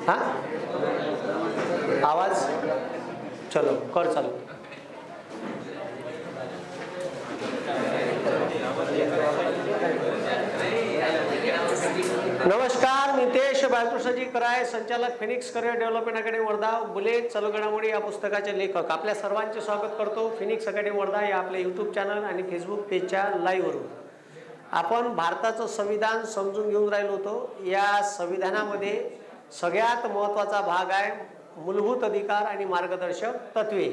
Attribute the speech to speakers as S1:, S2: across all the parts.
S1: हाँ आवाज चलो कर चालू. नमस्कार, नितेश बाळकृष्णजी कराय, संचालक Phoenix career development academy Wardha, bullet चालू घडामोडी या पुस्तकाचे लेखक. आपल्या सर्वांचे स्वागत करतो फिनिक्स अकॅडमी वर्धा या आपल्या यूट्यूब चॅनल आणि फेसबुक पेजच्या लाईव्हवरून. आपण भारताचं संविधान समजून घेऊन राहिलो होतो. या संविधानामध्ये सगळ्यात महत्त्वाचा भाग आहे मूलभूत अधिकार आणि मार्गदर्शक तत्वे.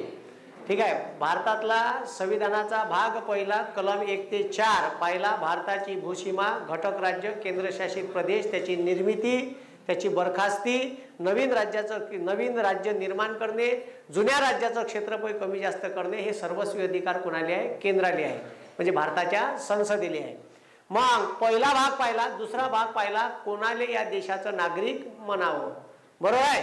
S1: ठीक आहे. भारतातला संविधानाचा भाग पहिला कलम 1 ते 4 पाहिला भारताची भूसीमा, घटक राज्य, केंद्रशासित प्रदेश, त्याची निर्मिती, त्याची बरखास्ती, नवीन राज्य निर्माण करणे, जुन्या राज्याचं क्षेत्रफळ कमी जास्त करणे, हे सर्वस्वी अधिकार कोणाले आहे? केंद्राले आहे, म्हणजे भारताच्या संसदेले आहे. मग पहिला भाग पाहिला. दुसरा भाग पाहिला कोणाले या देशाचं नागरिक म्हणावं. बरोबर आहे.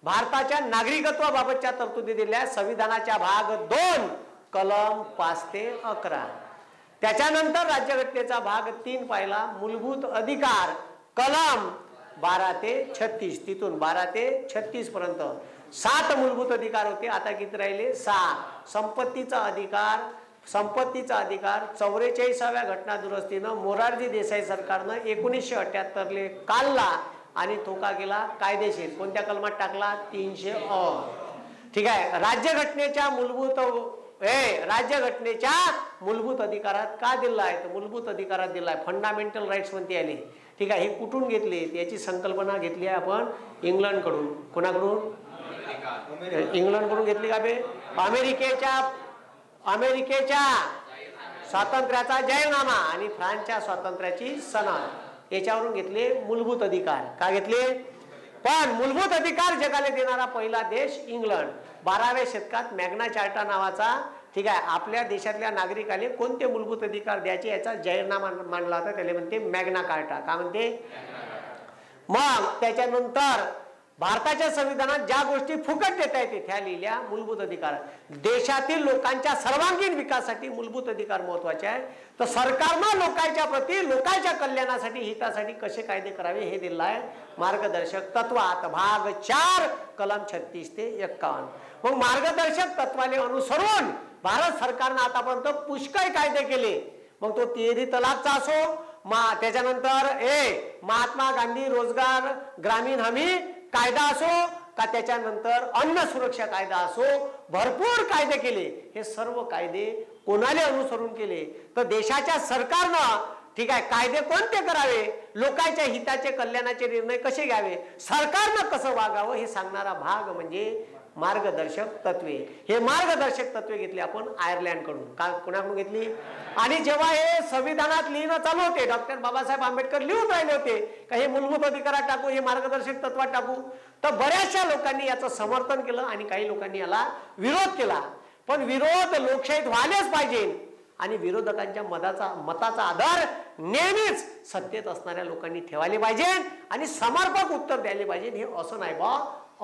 S1: भारताच्या नागरिकत्वाबाबतच्या तरतुदी दिल्या संविधानाच्या भाग 2 कलम 5 ते 11. त्याच्यानंतर राज्यघटनेचा भाग 3 पाहिला मूलभूत अधिकार कलम 12 ते 36. तिथून 12 ते 36 पर्यंत 7 मूलभूत अधिकार होते. आता किती राहिले? 6. संपत्तीचा अधिकार 44व्या घटना दुरुस्तीनं मोरारजी देसाई सरकारनं 1978 काढला आणि तो का गेला? कायदेशीर. कोणत्या कलमात टाकला? 300 अ. ठीक आहे. राज्यघटनेच्या मूलभूत अधिकारात का दिला आहे? तर मूलभूत अधिकारात दिला आहे, फंडामेंटल राईट्स म्हणते आले. ठीक आहे. हे कुठून घेतले? याची संकल्पना घेतली आहे आपण इंग्लंडकडून. कोणाकडून? इंग्लंडकडून घेतली का बे? अमेरिकेच्या स्वातंत्र्याचा जाहीरनामा आणि फ्रान्सच्या स्वातंत्र्याची सनद, याच्यावरून घेतले मूलभूत अधिकार. का घेतले? पण मूलभूत अधिकार जगाला देणारा पहिला देश इंग्लंड. 12व्या शतकात मॅग्ना चार्टा नावाचा, ठीक आहे, आपल्या देशातल्या नागरिकाले कोणते मूलभूत अधिकार द्यायचे याचा जाहीरनामा मांडला होता. त्याला म्हणते मॅग्ना कार्टा. का म्हणते? मग त्याच्यानंतर भारताच्या संविधानात ज्या गोष्टी फुकट देता येते त्या लिहिल्या मूलभूत अधिकार. देशातील लोकांच्या सर्वांगीण विकासासाठी मूलभूत अधिकार महत्वाचे आहे. तर सरकारनं लोकांच्या प्रती, लोकांच्या कल्याणासाठी, हितासाठी कसे कायदे करावे हे दिलं आहे मार्गदर्शक तत्वात. भाग 4 कलम 36 ते 51. मग मार्गदर्शक तत्वाने अनुसरून भारत सरकारनं आतापर्यंत पुष्कळ कायदे केले. मग तो तिहेरी तलाकचा असो, त्याच्यानंतर महात्मा गांधी रोजगार ग्रामीण हमी कायदा असो, का त्याच्यानंतर अन्न सुरक्षा कायदा असो, भरपूर कायदे केले. हे सर्व कायदे कोणाला अनुसरून केले? तर देशाच्या सरकारनं, ठीक आहे, कायदे कोणते करावे, लोकांच्या हिताचे कल्याणाचे निर्णय कसे घ्यावे, सरकारनं कसं वागावं हे सांगणारा भाग म्हणजे मार्गदर्शक तत्वे. हे मार्गदर्शक तत्वे घेतले आपण आयर्लंड कडून. का कोणाकडून घेतली? आणि जेव्हा हे संविधानात लिहिणं चालू होते, डॉक्टर बाबासाहेब आंबेडकर लिहून राहिले होते का हे मूलभूत अधिकारात टाकू, हे मार्गदर्शक तत्वात टाकू, तर बऱ्याचशा लोकांनी याचं समर्थन केलं आणि काही लोकांनी याला विरोध केला. पण विरोध लोकशाहीत व्हायलाच पाहिजे आणि विरोधकांच्या मताचा आधार नेहमीच सत्तेत असणाऱ्या लोकांनी ठेवायला पाहिजे आणि समर्पक उत्तर द्यायला पाहिजे. हे असं नाही बा,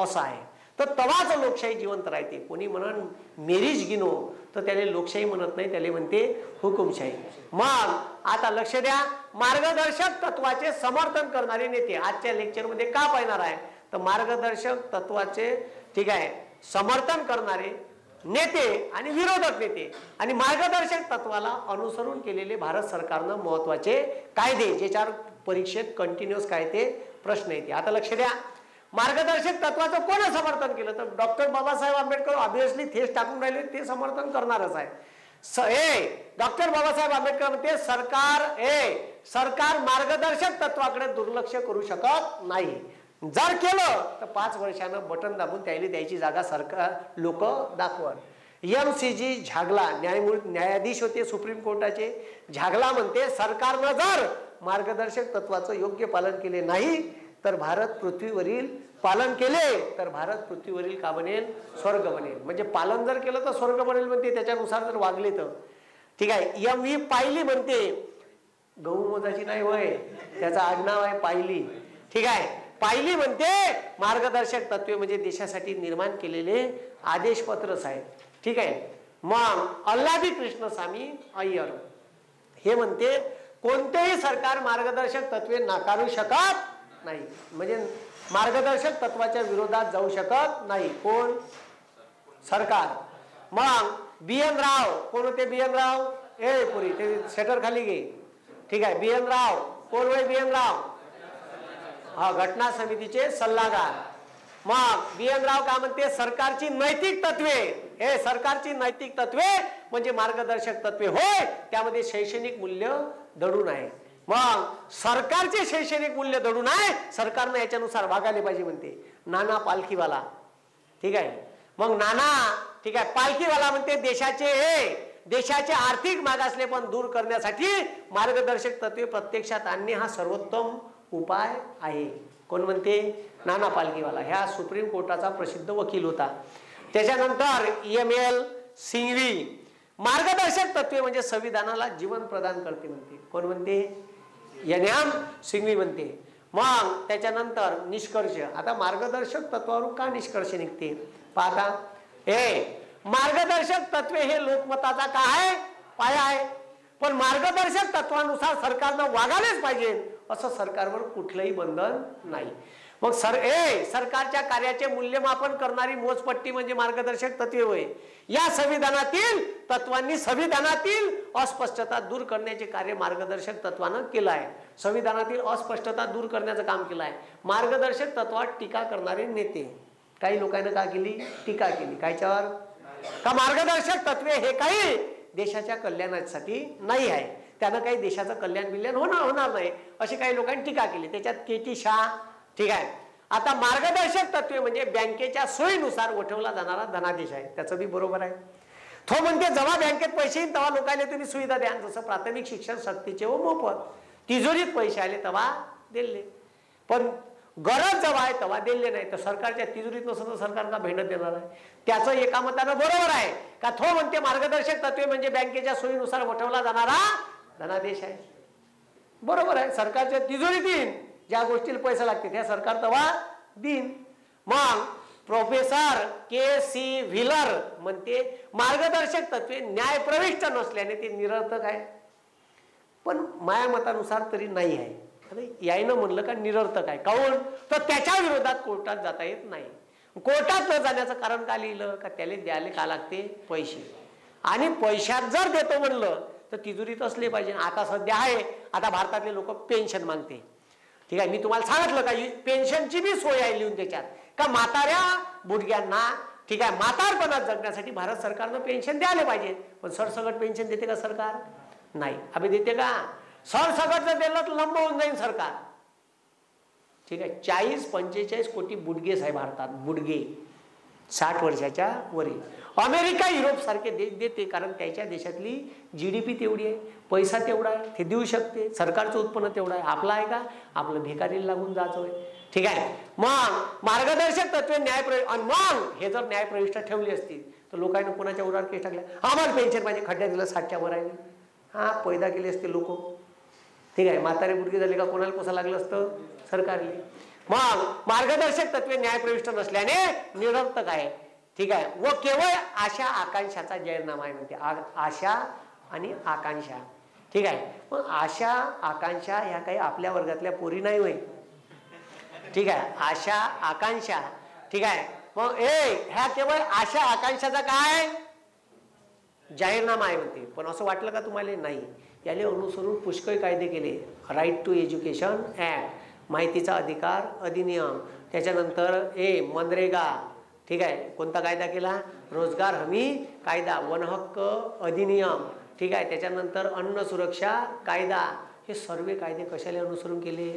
S1: असं आहे. तर तवाच लोकशाही जिवंत राहते. कोणी म्हणून मेरीज गिनो तर त्याला लोकशाही म्हणत नाही, त्याला म्हणते हुकुमशाही. मग आता लक्ष द्या, मार्गदर्शक तत्वाचे समर्थन करणारे नेते आजच्या लेक्चरमध्ये का पाहणार आहे? तर मार्गदर्शक तत्वाचे, ठीक आहे, समर्थन करणारे नेते आणि विरोधक नेते आणि मार्गदर्शक तत्वाला अनुसरून केलेले भारत सरकारनं महत्वाचे कायदे, ज्याच्यावर परीक्षेत कंटिन्युअस काय ते प्रश्न येते. आता लक्ष द्या, मार्गदर्शक तत्वाचं कोण समर्थन केलं? तर डॉक्टर बाबासाहेब आंबेडकर. ऑब्विसली तेच टाकून राहिले, ते समर्थन करणारच आहे. डॉक्टर बाबासाहेब आंबेडकर म्हणते सरकार मार्गदर्शक तत्वाकडे दुर्लक्ष करू शकत नाही. जर केलं तर 5 वर्षानं बटन दाबून त्याला द्यायची जागा सरकार लोक दाखवत. MCG झागला, न्यायाधीश होते सुप्रीम कोर्टाचे. झागला म्हणते सरकारनं जर मार्गदर्शक तत्वाचं योग्य पालन केले नाही तर भारत पृथ्वीवरील पालन केले तर भारत पृथ्वीवरील का बनेल? स्वर्ग बनेल. म्हणजे पालन जर केलं तर स्वर्ग बनेल म्हणते, त्याच्यानुसार जर वागले तर. ठीक आहे. MV पायली म्हणते, गहू मोजाची नाही होय, त्याचं आडनाव आहे पायली. ठीक आहे. पायली म्हणते मार्गदर्शक तत्वे म्हणजे देशासाठी निर्माण केलेले आदेशपत्रच आहेत. ठीक आहे. मग अल्लादी कृष्णस्वामी अय्यर हे म्हणते कोणतेही सरकार मार्गदर्शक तत्वे नाकारू शकत नाही. म्हणजे मार्गदर्शक तत्वाच्या विरोधात जाऊ शकत नाही. कोण? सरकार. मग बी.एन. राव कोण होते? बी.एन. राव पुरी ते शटर खाली घे. ठीक आहे. बी.एन. राव कोण होय? बी.एन. राव हा घटना समितीचे सल्लागार. मग बी.एन. राव काय म्हणते? सरकारची नैतिक तत्वे, सरकारची नैतिक तत्वे म्हणजे मार्गदर्शक तत्वे होय, त्यामध्ये शैक्षणिक मूल्य दडून आहे. मग सरकारचे शैक्षणिक मूल्य दडून आहे, सरकारने याच्यानुसार वागायला पाहिजे म्हणते नाना पालखीवाला. ठीक आहे. मग नाना ठीक आहे पालखीवाला म्हणते देशाचे आर्थिक मागासलेपण दूर करण्यासाठी मार्गदर्शक तत्वे प्रत्यक्षात आणणे हा सर्वोत्तम उपाय आहे. कोण म्हणते? नाना पालखीवाला. ह्या सुप्रीम कोर्टाचा प्रसिद्ध वकील होता. त्याच्यानंतर EML सिंघवी मार्गदर्शक तत्वे म्हणजे संविधानाला जीवन प्रदान करते म्हणते. कोण म्हणते? NM सिंघवी म्हणते. मग त्याच्यानंतर निष्कर्ष. आता मार्गदर्शक तत्वावरून का निष्कर्ष निघते पाहता. मार्गदर्शक तत्वे हे लोकमताचा काय पाया आहे, पण मार्गदर्शक तत्वानुसार सरकारनं वागायलाच पाहिजे असं सरकारवर कुठलंही बंधन नाही. मग सरकारच्या कार्याचे मूल्यमापन करणारी मोजपट्टी म्हणजे मार्गदर्शक तत्वे होय. या संविधानातील तत्वांनी संविधानातील अस्पष्टता दूर करण्याचे कार्य मार्गदर्शक तत्वानं केलं आहे. संविधानातील अस्पष्टता दूर करण्याचं काम केलं आहे. मार्गदर्शक तत्वात टीका करणारे नेते काही लोकांनी का केली? टीका केली. कायच्यावर? का मार्गदर्शक तत्वे हे काही देशाच्या कल्याणासाठी नाही आहे, त्यानं काही देशाचं कल्याण होणार नाही अशी काही लोकांनी टीका केली. त्याच्यात KT शाह. ठीक आहे. आता मार्गदर्शक तत्वे म्हणजे बँकेच्या सोयीनुसार वठवला जाणारा धनादेश आहे. त्याचं बी बरोबर आहे. तो म्हणते जेव्हा बँकेत पैसे येईल तेव्हा लोकांना तुम्ही सुविधा द्या. जसं प्राथमिक शिक्षण सक्तीचे व मोफत, तिजोरीत पैसे आले तेव्हा दिले, पण गरज जेव्हा आहे तेव्हा दिले नाही. तर सरकारच्या तिजोरीत नसतं तर सरकार का भेंडत देणार आहे? त्याचं एका मतानं बरोबर आहे का? तो म्हणते मार्गदर्शक तत्वे म्हणजे बँकेच्या सोयीनुसार वठवला जाणारा धनादेश आहे. बरोबर आहे. सरकारच्या तिजोरीत येईल ज्या गोष्टीला पैसा लागते त्या सरकार तेव्हा देईन. मग प्रोफेसर KC व्हीलर म्हणते मार्गदर्शक तत्वे न्यायप्रविष्ट नसल्याने ते निरर्थक आहे. पण माझ्या मतानुसार तरी नाही आहे. यायनं म्हणलं का निरर्थक आहे. काऊन? तर त्याच्या विरोधात कोर्टात जाता येत नाही. कोर्टात न जाण्याचं कारण का लिहिलं? का त्याला द्यायला का लागते? पैसे. आणि पैशात जर देतो म्हणलं तर तिजोरीत असले पाहिजे. आता सध्या आहे, आता भारतातले लोक पेन्शन मागते. ठीक आहे. मी तुम्हाला सांगितलं का पेन्शनची बी सोय आहे लिहून त्याच्यात का म्हाताऱ्या बुडग्यांना ठीक आहे म्हातारपणात जगण्यासाठी भारत सरकारनं पेन्शन द्यायला पाहिजे. पण सरसकट पेन्शन देते का सरकार? नाही. अभि देते का? सरसकट जर दिलं तर लंब होऊन जाईल सरकार. ठीक आहे. 40-45 कोटी बुडगेच आहे भारतात. बुडगे 60 वर्षाच्या वरील. अमेरिका युरोप सारखे देश देते कारण त्याच्या देशातली GDP तेवढी आहे, पैसा तेवढा आहे, ते देऊ शकते. सरकारचं उत्पन्न तेवढं आहे. आपलं आहे का? आपलं भिकारीला लागून जायचं आहे. ठीक आहे. मग मार्गदर्शक तत्वे आणि मग हे जर न्यायप्रविष्ट ठेवली असती तर लोकांनी कोणाच्या उरावर केस टाकल्या? आम्हाला पेन्शन पाहिजे. खड्ड्यात दिलं 60च्या वर आहे. हा पैदा केले असते लोक. ठीक आहे. म्हातारे बुडके झाले का कोणाला कोसा लागलं असतं? सरकारले. मग मार्गदर्शक तत्वे न्यायप्रविष्ट नसल्याने निरर्थक आहे. ठीक आहे. व केवळ आशा आकांक्षाचा जाहीरनामा आहे म्हणते. आशा आणि आकांक्षा. ठीक आहे. मग आशा आकांक्षा ह्या काही आपल्या वर्गातल्या पोरी नाही होय. ठीक आहे. आशा आकांक्षा. ठीक आहे. मग ह्या केवळ आशा आकांक्षाचा काय जाहीरनामा आहे म्हणते. पण असं वाटलं का तुम्हाला? नाही. याले अनुसरून पुष्कळ कायदे केले. राईट टू एज्युकेशन ऍक्ट, माहितीचा अधिकार अधिनियम, त्याच्यानंतर मनरेगा. ठीक आहे. कोणता कायदा केला? रोजगार हमी कायदा, वन हक्क अधिनियम. ठीक आहे. त्याच्यानंतर अन्न सुरक्षा कायदा. हे सर्व कायदे कशाला अनुसरून केले?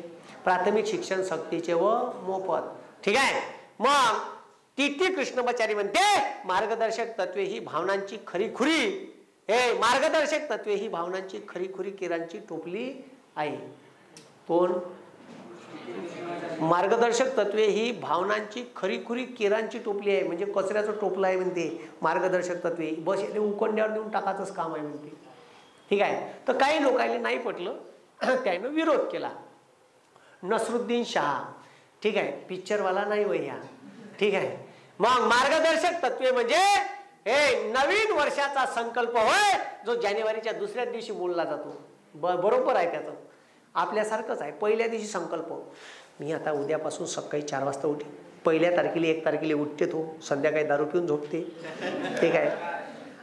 S1: प्राथमिक शिक्षण सक्तीचे व मोफत. ठीक आहे. मग TT कृष्णमाचारी म्हणते मार्गदर्शक तत्वे ही भावनांची खरीखुरी मार्गदर्शक तत्वे ही भावनांची खरीखुरी केरांची टोपली आहे. कोण? मार्गदर्शक तत्वे ही भावनांची खरीखुरी केरांची टोपली आहे. म्हणजे कचऱ्याचं टोपलं आहे म्हणते मार्गदर्शक तत्वे. बस याला उकंड्यावर देऊन टाकायचंच काम आहे म्हणते. ठीक आहे. तर काही लोकांना नाही पटलं, त्यानं विरोध केला. नसरुद्दीन शाह. ठीक आहे. पिक्चरवाला नाही वय ह्या. ठीक आहे. मग मार्गदर्शक तत्वे म्हणजे नवीन वर्षाचा संकल्प होय जो जानेवारीच्या दुसऱ्या दिवशी बोलला जातो. बरोबर आहे. त्याचं आपल्यासारखंच आहे. पहिल्या दिवशी संकल्प, मी आता उद्यापासून सकाळी 4 वाजता उठे, 1 तारखेला 1 तारखेला उठते, तो संध्याकाळी दारू पिऊन झोपते, ठीक आहे.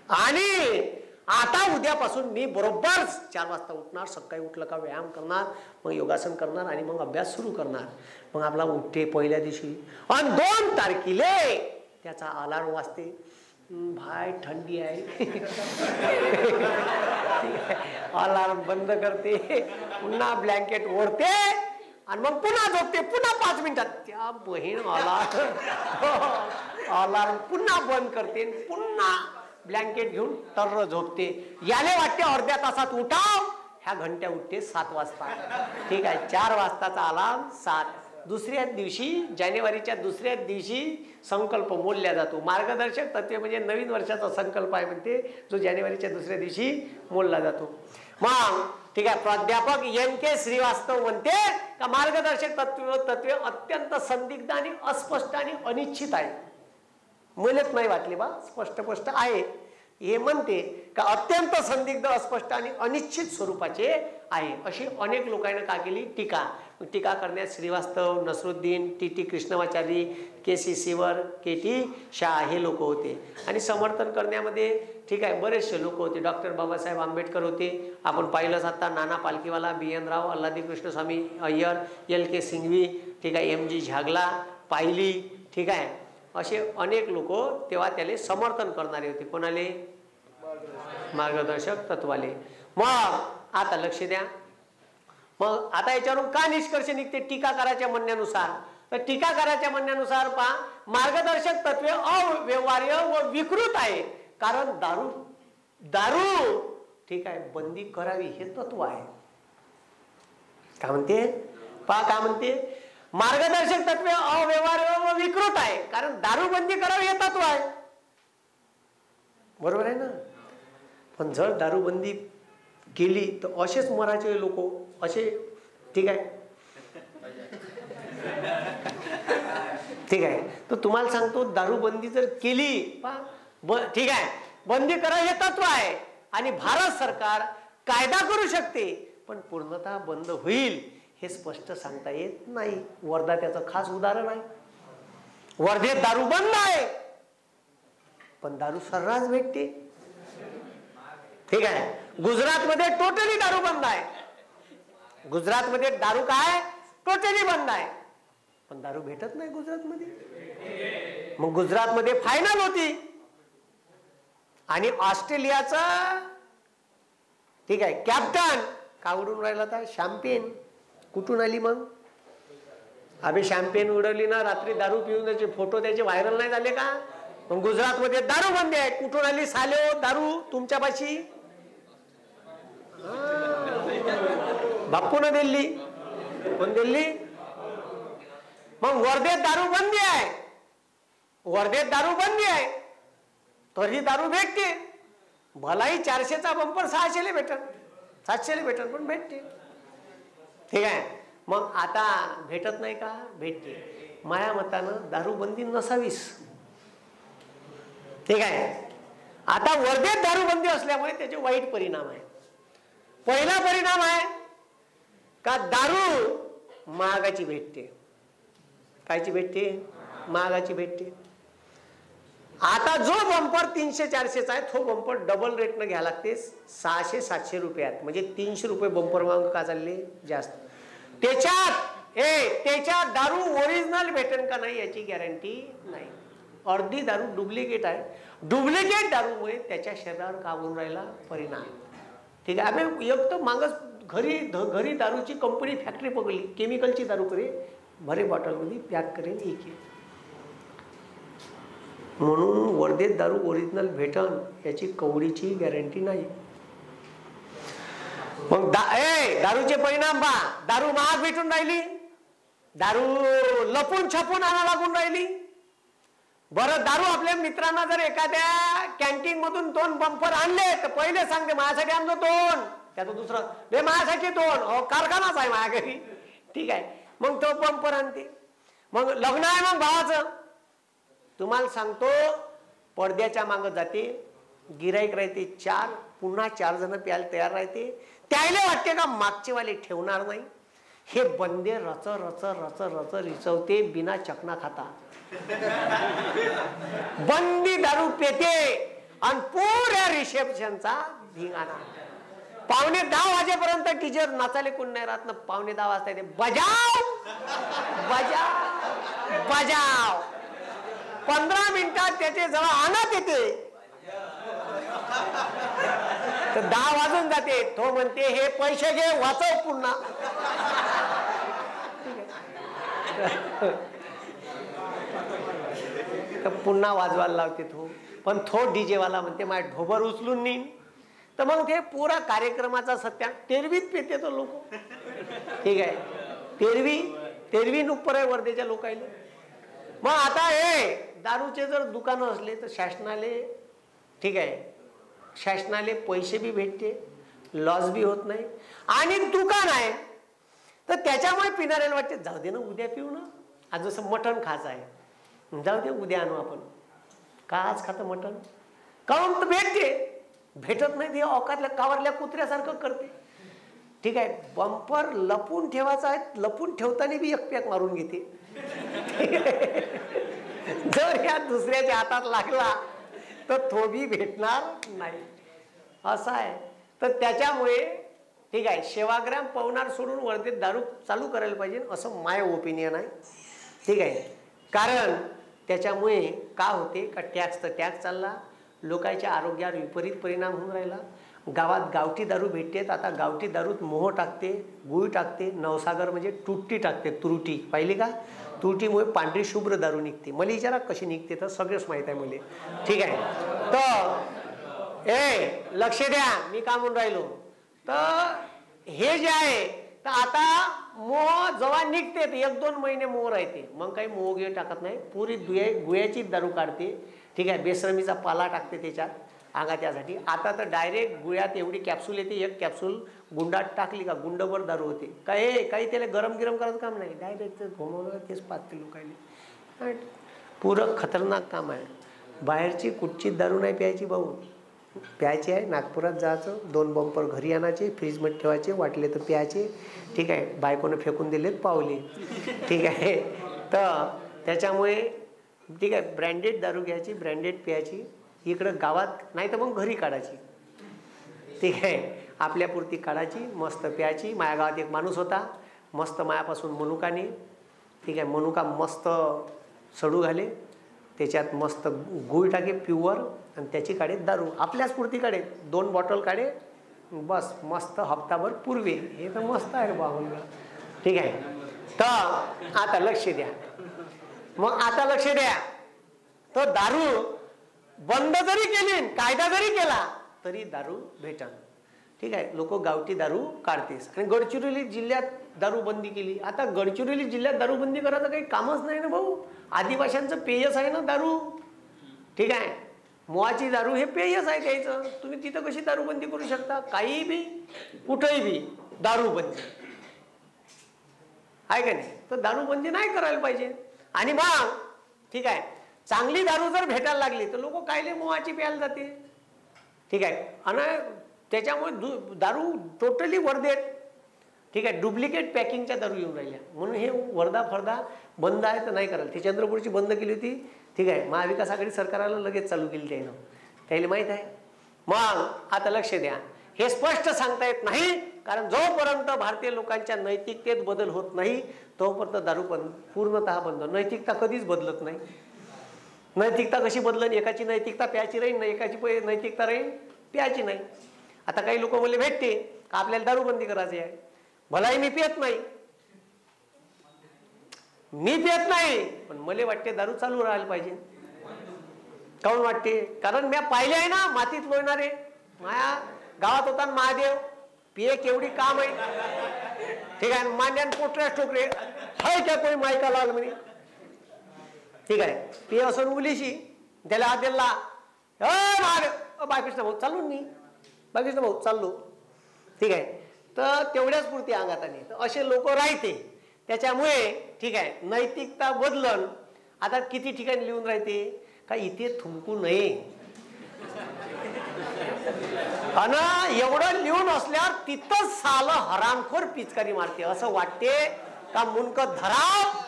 S1: आणि आता उद्यापासून मी बरोबर 4 वाजता उठणार, सकाळी उठलं का व्यायाम करणार, मग योगासन करणार आणि मग अभ्यास सुरू करणार. मग आपला उठते पहिल्या दिवशी, आणि 2 तारखेला त्याचा अलार्म वाजते, भाई थंडी आहे, अलार्म बंद करते, पुन्हा ब्लँकेट ओढते आणि मग पुन्हा झोपते, पुन्हा 5 मिनिटात त्या बहीण अलार्म पुन्हा बंद करते, पुन्हा ब्लँकेट घेऊन तर झोपते. याले वाटते अर्ध्या तासात उठाव, ह्या घंट्या उठते 7 वाजता, ठीक आहे. 4 वाजताचा अलार्म 7. दुसऱ्या दिवशी, जानेवारीच्या दुसऱ्या दिवशी संकल्प मोडला जातो. मार्गदर्शक तत्वे म्हणजे नवीन वर्षाचा संकल्प आहे म्हणते, जो जानेवारीच्या दुसऱ्या दिवशी मोडला जातो. मग ठीक आहे, प्राध्यापक NK श्रीवास्तव म्हणते का मार्गदर्शक तत्वे अत्यंत संदिग्ध आणि अस्पष्ट आणि अनिश्चित आहे. मलाच नाही वाटले बा, स्पष्ट आहे. हे म्हणते का अत्यंत संदिग्ध, अस्पष्ट आणि अनिश्चित स्वरूपाचे आहे. अशी अनेक लोकांनी का केली टीका. टीका करण्यात Srivastava, Nasruddin, TT Krishnamachari, KC सिवर, KT Shah हे लोक होते. आणि समर्थन करण्यामध्ये ठीक आहे बरेचसे लोक होते. डॉक्टर बाबासाहेब आंबेडकर होते, आपण पाहिलंच आता, नाना पालखीवाला, BN राव, अल्लादी कृष्णस्वामी अय्यर, LK सिंघवी, ठीक आहे, MG झागला, पायली, ठीक आहे, असे अनेक लोक तेव्हा त्याला समर्थन करणारे होते. कोणाले? मार्गदर्शक तत्वाले. मग आता लक्ष द्या, मग आता याच्यावरून का निष्कर्ष निघते टीकाकाराच्या म्हणण्यानुसार? तर टीकाकाराच्या म्हणण्यानुसार पहा, मार्गदर्शक तत्वे अव्यवहार्य व विकृत आहे. कारण दारू ठीक आहे बंदी करावी हे तत्व आहे. काय म्हणते पहा, काय म्हणते? मार्गदर्शक तत्वे अव्यवहार्य व विकृत आहे, कारण दारू बंदी करावी हे तत्व आहे. बरोबर आहे ना? पण जर दारूबंदी केली तर असेच मराचे लोक असे, ठीक आहे, ठीक आहे. तर तुम्हाला सांगतो, दारूबंदी जर केली ठीक आहे, बंदी करा हे तत्व आहे आणि भारत सरकार कायदा करू शकते, पण पूर्णतः बंद होईल हे स्पष्ट सांगता येत नाही. वर्धा त्याचं खास उदाहरण आहे. वर्धेत दारू बंद आहे, पण दारू सर्रास भेटते, ठीक आहे. गुजरातमध्ये टोटली दारू बंद आहे. गुजरातमध्ये दारू काय टोटली बंद आहे, पण दारू भेटत नाही गुजरातमध्ये. मग गुजरातमध्ये फायनल होती आणि ऑस्ट्रेलियाचा ठीक आहे कॅप्टन का उडून राहिला होता? शॅम्पेन. कुठून आली मग? अबे शॅम्पेन उडवली ना रात्री दारू पिऊन, त्याचे फोटो त्याचे व्हायरल नाही झाले का? मग गुजरातमध्ये दारू बंदी आहे. कुठून आली साले दारू तुमच्यापाशी? बाप्पू न दिल्ली. कोण दिल्ली? मग वर्धेत दारू बंदी आहे. वर्धेत दारू बंदी आहे तरी दारू भेटते. भलाई 400चा बंपर 600 भेटत, 700 भेटत, पण भेटते, ठीक आहे. मग आता भेटत नाही का? भेटते. माझ्या मतानं दारू बंदी नसावीस, ठीक आहे. आता वर्धेत दारूबंदी असल्यामुळे त्याचे वाईट परिणाम आहे. पहिला परिणाम आहे का दारू महागाची भेटते. कायची भेटते? महागाची भेटते. आता जो बंपर 300-400चा आहे तो बंपर डबल रेटनं घ्या लागते 600-700 रुपयात. म्हणजे 300 रुपये बंपर मागून का चालले जास्त. त्याच्यात दारू ओरिजिनल भेटेल का नाही याची गॅरंटी नाही. अर्धी दारू डुप्लिकेट आहे. डुप्लिकेट दारूमुळे त्याच्या शरीरावर का होऊन राहिला परिणाम, ठीक आहे. आम्ही एक तर मागच घरी दारूची कंपनी फॅक्टरी पकडली, केमिकलची दारू करे भरे बॉटलमध्ये पॅक करेल एक. म्हणून वर्धेत दारू ओरिजिनल भेटन याची कवडीची गॅरंटी नाही. मग दारूचे परिणाम पहा. दारू महाग भेटून राहिली, दारू लपून छपून आणा लागून राहिली. बरं, दारू आपल्या मित्रांना जर एखाद्या कॅन्टीन मधून 2 बंपर आणले तर पहिले सांगते माझ्यासाठी आणलो 2, त्याचं दुसरं दे माझ्यासाठी 2, कारखानाच आहे माझ्या घरी, ठीक आहे. मग तो बंपर आणते. मग लग्न आहे मग भावाचं, तुम्हाला सांगतो पडद्याच्या मागं जाते, गिराईक राहते 4, पुन्हा 4 जण प्यायला तयार राहते. त्याला वाटते का मागचे वाले ठेवणार नाही, हे बंदे रच रच रच रच रिचवते बिना चकना खाता. बंदी दारू पेते आणि पुऱ्या रिसेप्शनचा धिंगाणा. 9:45 वाजेपर्यंत टीचर नाचाले कोण नाही राहत ना. 9:45 वाजता येते बजाव बजाव बजाव. 15 मिनिटात त्याचे जवळ आणत येते तर 10 वाजून जाते. तो म्हणते हे पैसे घे वाचव पुन्हा. पुन्हा वाजवायला लावते तो. पण तो डीजे वाला म्हणते माझ्या ढोबर उचलून नेईन. तर मग ते पुरा कार्यक्रमाचा सत्या तेरवीत पेते तो लोक. ठीक आहे, तेरवी नुप्पर आहे वर्धेच्या लोकांना. मग आता हे दारूचे जर दुकानं असले तर शासनाले, ठीक आहे, शासनाले पैसे बी भेटते, लॉस बी होत नाही. आणि दुकान आहे तर त्याच्यामुळे पिणाऱ्याला वाटते जाऊ दे ना उद्या पिऊ ना. आज जसं मटण खायचं आहे, जाऊ दे उद्या आणू आपण. का आज खातं मटण? काऊन तर भेटते. भेटत नाही ते औकातल्या कावरल्या कुत्र्यासारखं करते. ठीक आहे, बंपर लपून ठेवायचा आहे, लपून ठेवताना बी एक पॅक मारून घेते. जर या दुसऱ्याच्या हातात लागला तर तो बी भेटणार नाही. असं आहे. तर त्याच्यामुळे ठीक आहे, सेवाग्राम पवनार सोडून वर्धेत दारू चालू करायला पाहिजे असं माय ओपिनियन आहे. ठीक आहे, कारण त्याच्यामुळे का होते का टॅक्स तर टॅक्स चालला, लोकांच्या आरोग्यावर विपरीत परिणाम होऊन राहिला. गावात गावठी दारू भेटते, आता गावठी दारूत मोह टाकते, गुळ टाकते, नवसागर म्हणजे तुरटी टाकते. तुरटी पाहिली का? तुरटीमुळे पांढरी शुभ्र दारू निघते. मला विचारा कशी निघते तर सगळंच माहित आहे मला. ठीक आहे, तर लक्ष द्या मी का म्हणून राहिलो. तर हे जे आहे तर आता मोह जेव्हा निघते 1-2 महिने मोह राहते, मग काही मोह घे टाकत नाही, पुरी गुळ्याची दारू काढते. ठीक आहे, बेसरमीचा पाला टाकते त्याच्यात अंगात यासाठी. आता तर डायरेक्ट गुळ्यात एवढी कॅप्सूल येते, एक कॅप्सूल गुंडात टाकली का गुंडभर दारू होते. काही त्याला गरम करायचं काम नाही, डायरेक्ट घुमवलं तेच पाहते लोकांनी. पुरं खतरनाक काम आहे. बाहेरची कुठची दारू नाही प्यायची भाऊ. प्यायचे आहे नागपुरात जायचं, 2 बंपर घरी आणायचे, फ्रीजमध्ये ठेवायचे, वाटले तर प्यायचे. ठीक आहे, बायकोनं फेकून दिलेत पावले. ठीक आहे, तर त्याच्यामुळे ठीक आहे ब्रँडेड दारू घ्यायची, ब्रँडेड प्यायची. इकडं गावात नाही तर मग घरी काढायची. ठीक आहे, आपल्यापुरती काढायची, मस्त प्यायची. माझ्या गावात एक माणूस होता, मस्त मायापासून मनुकाने, ठीक आहे, मनुका मस्त सडू घाले, त्याच्यात मस्त गुळ टाके प्युअर आणि त्याची काढे दारू. आपल्याच पुरती काढे, 2 बॉटल काढे, बस मस्त हप्ताभर पूर्वी. हे तर मस्त आहे बा मुलगा. ठीक आहे, तर आता लक्ष द्या. मग आता लक्ष द्या, तो दारू बंद जरी केली, कायदा जरी केला तरी दारू भेटन. ठीक आहे, लोक गावठी दारू काढतेस. आणि गडचिरोली जिल्ह्यात दारू बंदी केली. आता गडचिरोली जिल्ह्यात दारू बंदी करायचं काही कामच नाही ना भाऊ. आदिवाशांचं पेयच आहे ना दारू. ठीक आहे, मोहाची दारू हे पेयच आहे त्याचं. तुम्ही तिथं कशी दारू बंदी करू शकता? काही बी कुठेही बी दारू बंदी आहे का नाही? तर दारू बंदी नाही करायला पाहिजे. आणि मग ठीक आहे, चांगली दारू जर भेटायला लागली तर लोक कायले मोहाची प्यायला जाते. ठीक आहे, आणि त्याच्यामुळे दारू टोटली वर्धेत ठीक आहे डुप्लिकेट पॅकिंगच्या दारू येऊन राहिल्या. म्हणून हे वर्धा फर्धा बंद आहे तर नाही करायला. ती चंद्रपूरची बंद केली होती. ठीक आहे, महाविकास आघाडी सरकारला लगेच चालू केली त्यानं, त्याला माहीत आहे. मग आता लक्ष द्या, हे स्पष्ट सांगता येत नाही, कारण जोपर्यंत भारतीय लोकांच्या नैतिकतेत बदल होत नाही तोपर्यंत दारू बंद पूर्णतः बंद. नैतिकता कधीच बदलत नाही. नैतिकता कशी बदलन? एकाची नैतिकता प्यायची राहील ना, एकाची नैतिकता राहील प्यायची नाही. आता काही लोक मला भेटते का आपल्याला दारू बंदी करायची आहे. भलाही मी पियत नाही, पण मला वाटते दारू चालू राहायला पाहिजे. काऊन वाटते? कारण मी पाहिले आहे ना मातीत लोळणारे. माया गावात होता महादेव, पिये केवढी काम आहे. ठीक आहे, मांड्यान पोटऱ्या ठोकरे हाय क्या कोणी मायका लाल म्हणे. ठीक आहे, पिये असून मुलीशी त्याला हात दिला, महादेव बायकृष्ण भाऊ चालू मी, बायकृष्ण भाऊ चाललो. ठीक आहे, तर तेवढ्याच पुरती अंगात आली. तर असे लोक राहते. त्याच्यामुळे ठीक आहे नैतिकता बदलन. आता किती ठिकाणी लिहून राहते का इथे थुंकू नये. आणि एवढं लिहून असल्यावर तिथंच साल हरामखोर पिचकारी मारते. असं वाटते का मुंडक धराव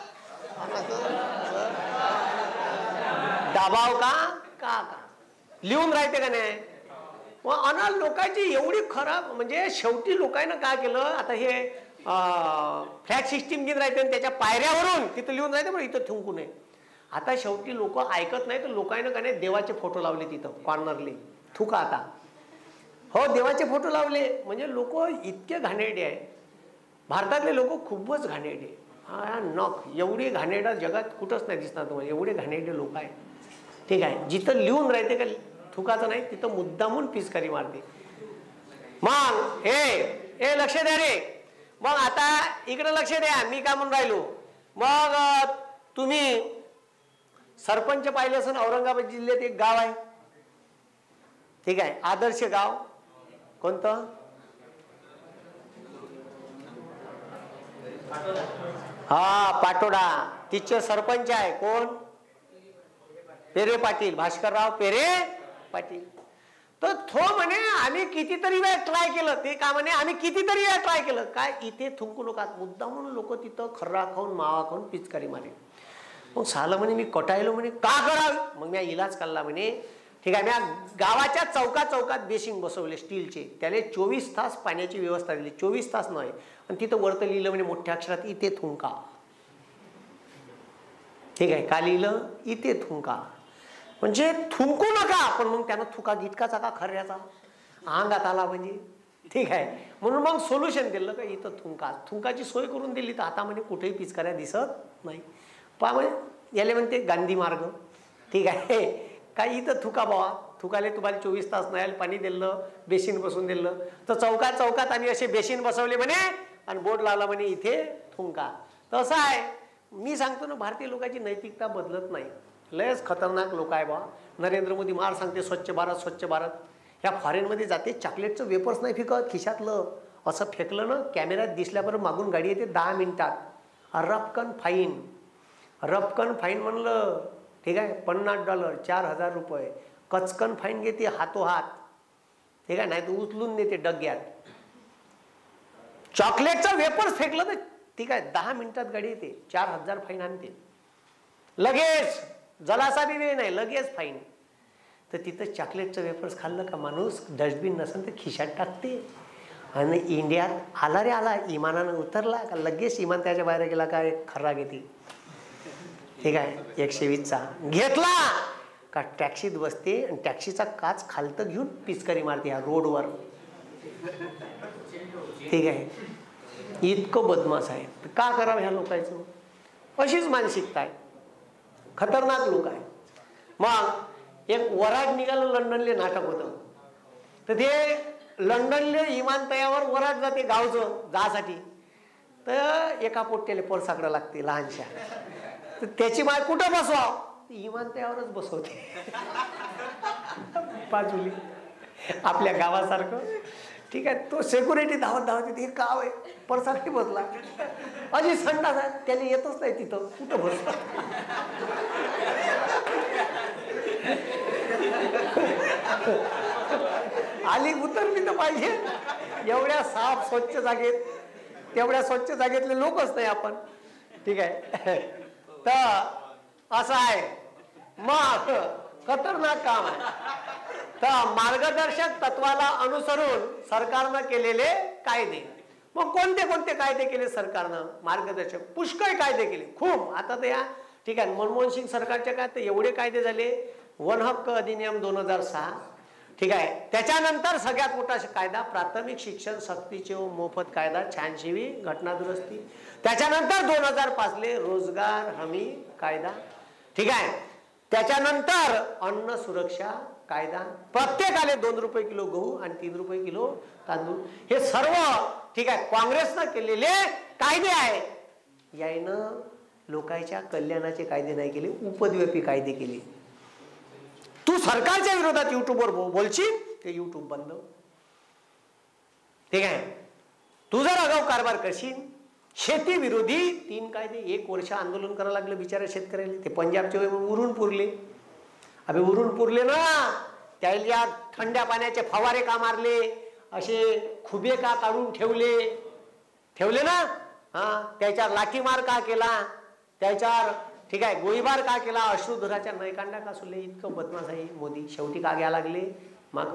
S1: दाबाव का का लिहून राहते का नाही. मग अना लोकांची एवढी खराब, म्हणजे शेवटी लोकांना काय केलं, आता हे फ्लॅग सिस्टीम घेत राहते आणि त्याच्या पायऱ्यावरून तिथं लिहून राहते पण इथं थुंकू नये. आता शेवटी लोक ऐकत नाही तर लोकांना का नाही देवाचे फोटो लावले तिथं कॉर्नरले, थुका आता. हो, देवाचे फोटो लावले. म्हणजे लोक इतके घाणेरडे आहे. भारतातले लोक खूपच घाणेरडे. हा नख एवढी घाणेरडा जगात कुठंच नाही दिसणार तुम्हाला, एवढे घाणेरडे लोक आहे. ठीक आहे, जिथं लिहून राहते का थुकाचं नाही तिथं मुद्दामून पिचकारी मारते. मग हे लक्ष द्या रे. मग आता इकडे लक्ष द्या, मी काय म्हणून राहिलो. मग तुम्ही सरपंच पाहिले असेल, औरंगाबाद जिल्ह्यात एक गाव आहे, ठीक आहे, आदर्श गाव. कोणतं? हा, पाटोडा. तिचे सरपंच आहे कोण? पेरे पाटील, भास्करराव पेरे पाटील. तर तो म्हणे आम्ही कितीतरी वेळ ट्राय केलं. ते का म्हणे आम्ही कितीतरी वेळ ट्राय केलं, काय इथे थुंकू नका. मुद्दा म्हणून लोक तिथं खर्रा खाऊन मावा खाऊन पिचकारी मारे. मग साला म्हणे मी कटायलो म्हणे का करावी. मग मी इलाज काढला म्हणे. ठीक आहे, मी गावाच्या चौकात बेसिंग बसवले स्टीलचे, त्याला 24 तास पाण्याची व्यवस्था दिली. 24 तास नाही. आणि तिथं वरतं लिहिलं म्हणे मोठ्या अक्षरात इथे थुंका. ठीक आहे, का लिहिलं? इथे थुंका. म्हणजे थुंकू नका, पण मग त्यानं थुका गिटकाचा का खऱ्याचा अंगात आला म्हणजे. ठीक आहे, म्हणून मग सोल्युशन दिलं का इथं थुंकाची सोय करून दिली. तर आता म्हणजे कुठेही पिचकाऱ्या दिसत नाही. पहा म्हणजे याले म्हणते गांधी मार्ग. ठीक आहे, काय इथं थुका बाबा. थुकाले तुम्हाला 24 तास नाही पाणी दिलं, बेसिन बसून दिलं. तर चौकात आम्ही असे बेसिन बसवले म्हणे आणि बोर्ड लावला म्हणे इथे थुंका. तसं आहे. मी सांगतो ना, भारतीय लोकांची नैतिकता बदलत नाही. लयच खतरनाक लोक आहे बा. नरेंद्र मोदी मार सांगते स्वच्छ भारत स्वच्छ भारत. ह्या फॉरेनमध्ये जाते, चॉकलेटचं वेपर्स नाही फेकत खिशातलं, असं फेकलं ना कॅमेऱ्यात दिसल्याबरोबर मागून गाडी येते 10 मिनिटात. रपकन फाईन म्हणलं. ठीक आहे, $50 $4000 रुपये. कचकन फाईन घेते हातोहात. ठीक आहे, नाही तर उचलून देते डग्यात. चॉकलेटचं वेपर्स फेकलं तर ठीक आहे 10 मिनिटात गाडी येते, 4000 फाईन आणते लगेच. जलासा बी वेळ नाही, लगेच फाईन. तर तिथं चॉकलेटचं वेपर्स खाल्लं का माणूस डस्टबिन नसेल तर खिशात टाकते. आणि इंडियात आला रे आला, इमानानं उतरला का लगेच इमान त्याच्या बाहेर गेला काय खर्रा घेते. ठीक आहे, 120चा घेतला का टॅक्सीत बसते आणि टॅक्सीचा काच खालतं घेऊन पिचकारी मारते ह्या रोडवर. ठीक आहे, इतकं बदमाश आहे. का करावं ह्या लोकांचं? अशीच मानसिकता आहे. खतरनाक लोक आहे. मग एक वराड निघालं, लंडनले नाटक होतं. तर ते लंडनले विमानतळावर वराड जाते गावचं जासाठी. तर एका पोट्याला परसाकडं लागते लहानशा. तर त्याची माय कुठं बसवाव? विमानतळावरच बसवते बाजूली आपल्या गावासारखं. ठीक आहे, तो सेक्युरिटी धावत हे गाव आहे, परसाकडे बसला. अजी संडास आहे, त्याला येतच नाही तिथं, कुठं बसला. आली उतरली तर पाहिजे. एवढ्या साफ स्वच्छ जागेत, तेवढ्या स्वच्छ जागेतले लोकच नाही आपण. ठीक आहे, तर असं आहे. मग खतरनाक काम आहे. तर मार्गदर्शक तत्वाला अनुसरून सरकारनं केलेले कायदे. मग कोणते कोणते कायदे केले सरकारनं? मार्गदर्शक पुष्कळ कायदे केले, खूप. आता तर या ठीक आहे, मनमोहन सिंग सरकारच्या काळात एवढे कायदे झाले. वन हक्क अधिनियम 2006. ठीक आहे, त्याच्यानंतर सगळ्यात मोठा कायदा प्राथमिक शिक्षण सक्तीचे व मोफत कायदा 86वी घटना दुरुस्ती. त्याच्यानंतर 2005ले रोजगार हमी कायदा. ठीक आहे, त्याच्यानंतर अन्न सुरक्षा कायदा. प्रत्येकाले 2 रुपये किलो गहू आणि 3 रुपये किलो तांदूळ. हे सर्व ठीक आहे काँग्रेसनं केलेले कायदे आहे. यायनं लोकांच्या कल्याणाचे कायदे नाही केले, उपद्व्यापी कायदे केले. तू सरकारच्या विरोधात युट्यूबवर बोलशील ते युट्यूब बंद. ठीक आहे, तू जर आगाऊ कारभार करशील. शेती विरोधी 3 कायदे. 1 वर्ष आंदोलन करायला लागलं बिचारा शेतकऱ्याला. ते पंजाबचे उरून पुरले. अबे उरून पुरले ना, त्याला थंड्या पाण्याचे फवारे का मारले, असे खुबे का काढून ठेवले ना, त्याच्यावर लाठीमार का केला, त्याच्यावर ठीक आहे गोळीबार का केला, अश्रुधुराच्या नयकांडा का सोडले, इतकं बदमाश आहे मोदी. शेवटी का घ्या लागले माग,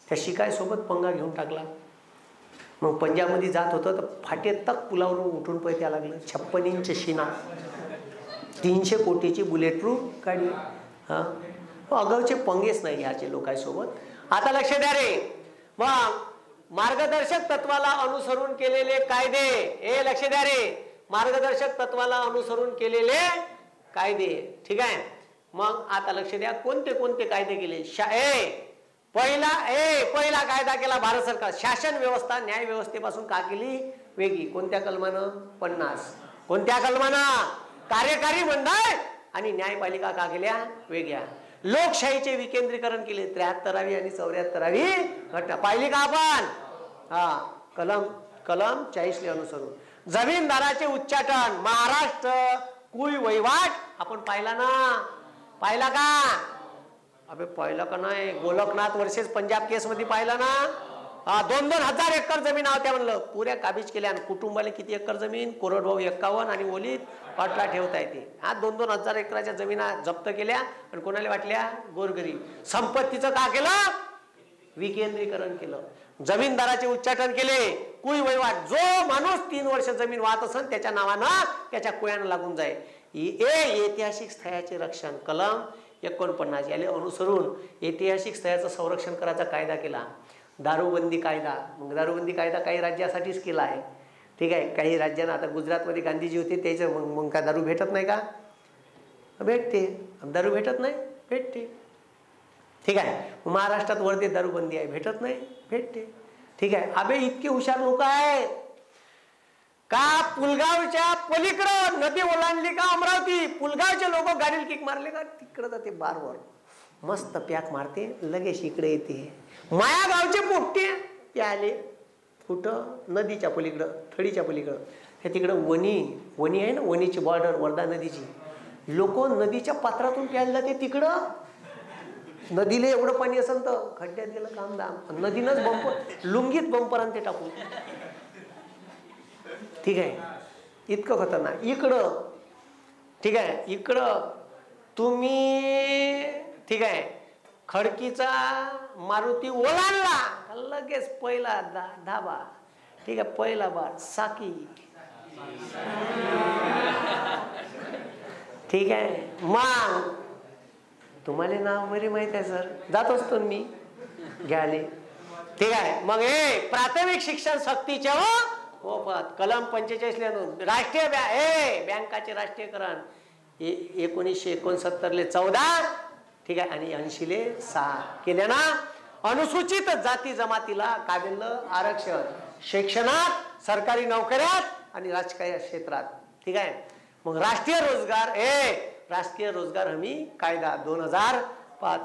S1: त्या शिकाय सोबत पंगा घेऊन टाकला. मग पंजाबमध्ये जात होतं तर फाटे तक पुलावरून उठून पैत्या लागलं. 56 इंच शिना, 300 कोटीची बुलेट प्रूफ गाडी. अगावचे पंगेच नाही ह्याचे लोकांसोबत. आता लक्ष द्या रे. मग मार्गदर्शक तत्वाला अनुसरून केलेले कायदे, लक्ष द्या रे, मार्गदर्शक तत्वाला अनुसरून केलेले कायदे. ठीक आहे. मग आता लक्ष द्या कोणते कोणते कायदे केले. पहिला कायदा केला भारत सरकार, शासन व्यवस्था न्याय व्यवस्थेपासून का केली वेगळी. कोणत्या कलमानं? 50. कोणत्या कलमानं? कार्यकारी मंडळ आणि न्यायपालिका का केल्या वेगळ्या. लोकशाहीचे विकेंद्रीकरण केले, 73वी आणि 74वी घटना पाहिली का आपण. कलम 40 अनुसरून. जमीनदाराचे उच्चाटन, महाराष्ट्र कुळ वहिवाट आपण पाहिला ना, पाहिला का? अबे पाहिलं का नाही? गोलकनाथ वर्सेस पंजाब केस मध्ये पाहिला ना. 2,000 एकर जमीन होत्या म्हणलं, पुऱ्या काबीज केल्या. आणि कुटुंबाला किती एकर जमीन? कोरडवाहू 51 आणि ओलीत पाटला ठेवता येते. 2,000 एकराच्या जमिना जप्त केल्या आणि कोणाला वाटल्या? गोरगरीब. संपत्तीचं का केलं? विकेंद्रीकरण केलं. जमीनदाराचे उच्चाटन केले, कुळ वहिवाट. जो माणूस 3 वर्ष जमीन वाहत असेल त्याच्या नावानं त्याच्या कुळानं लागून जाईल. ऐतिहासिक स्थळाचे रक्षण, कलम 49 याले अनुसरून ऐतिहासिक स्थळाचं संरक्षण करायचा कायदा केला. दारूबंदी कायदा. मग दारूबंदी कायदा काही राज्यासाठीच केला आहे. ठीक आहे. काही राज्यांना, आता गुजरातमध्ये गांधीजी होते त्याचं मग काय दारू भेटत नाही का? भेटते. दारू भेटत नाही? भेटते. ठीक आहे. महाराष्ट्रात वर्धे दारूबंदी आहे, भेटत नाही? भेटते. ठीक आहे. अबे इतके हुशार लोक आहेत का पुलगावच्या पलीकडं नदी ओलांडली का अमरावती, पुलगावचे लोक गाडीला किक मारले का तिकडं जाते बारवर, मस्त पॅक मारते, लगेच इकडे येते. माया गावचे पोपटे प्याले कुठं? नदीच्या पलीकडं, थडीच्या पलीकडं. हे तिकडं वणी आहे ना, वणीची बॉर्डर वर्धा नदीची. लोक नदीच्या पात्रातून प्यायला जाते तिकडं. नदीला एवढं पाणी असेल तर खड्ड्यात गेलं काम दाम, नदीनंच बंपर, लुंगीत बंपर आणते टाकून. ठीक आहे. इतकं खतरनाक इकडं. ठीक आहे. इकडं तुम्ही ठीक आहे खडकीचा मारुती ओलांडला लगेच पहिला धाबा. ठीक आहे. पहिला बार साकी. ठीक आहे. मग तुम्हाला नाव बरी माहित आहे सर, जात असतो मी घ्याले. ठीक आहे. मग प्राथमिक शिक्षण सक्तीचे कलम 45 राष्ट्रीय बँकाचे राष्ट्रीयकरण 1969 14. ठीक आहे. आणि 80 6 केल्या ना. अनुसूचित जाती जमातीला काबिलं आरक्षण शिक्षणात, सरकारी नोकऱ्यात आणि राजकीय क्षेत्रात. ठीक आहे. मग राष्ट्रीय रोजगार हमी कायदा 2005.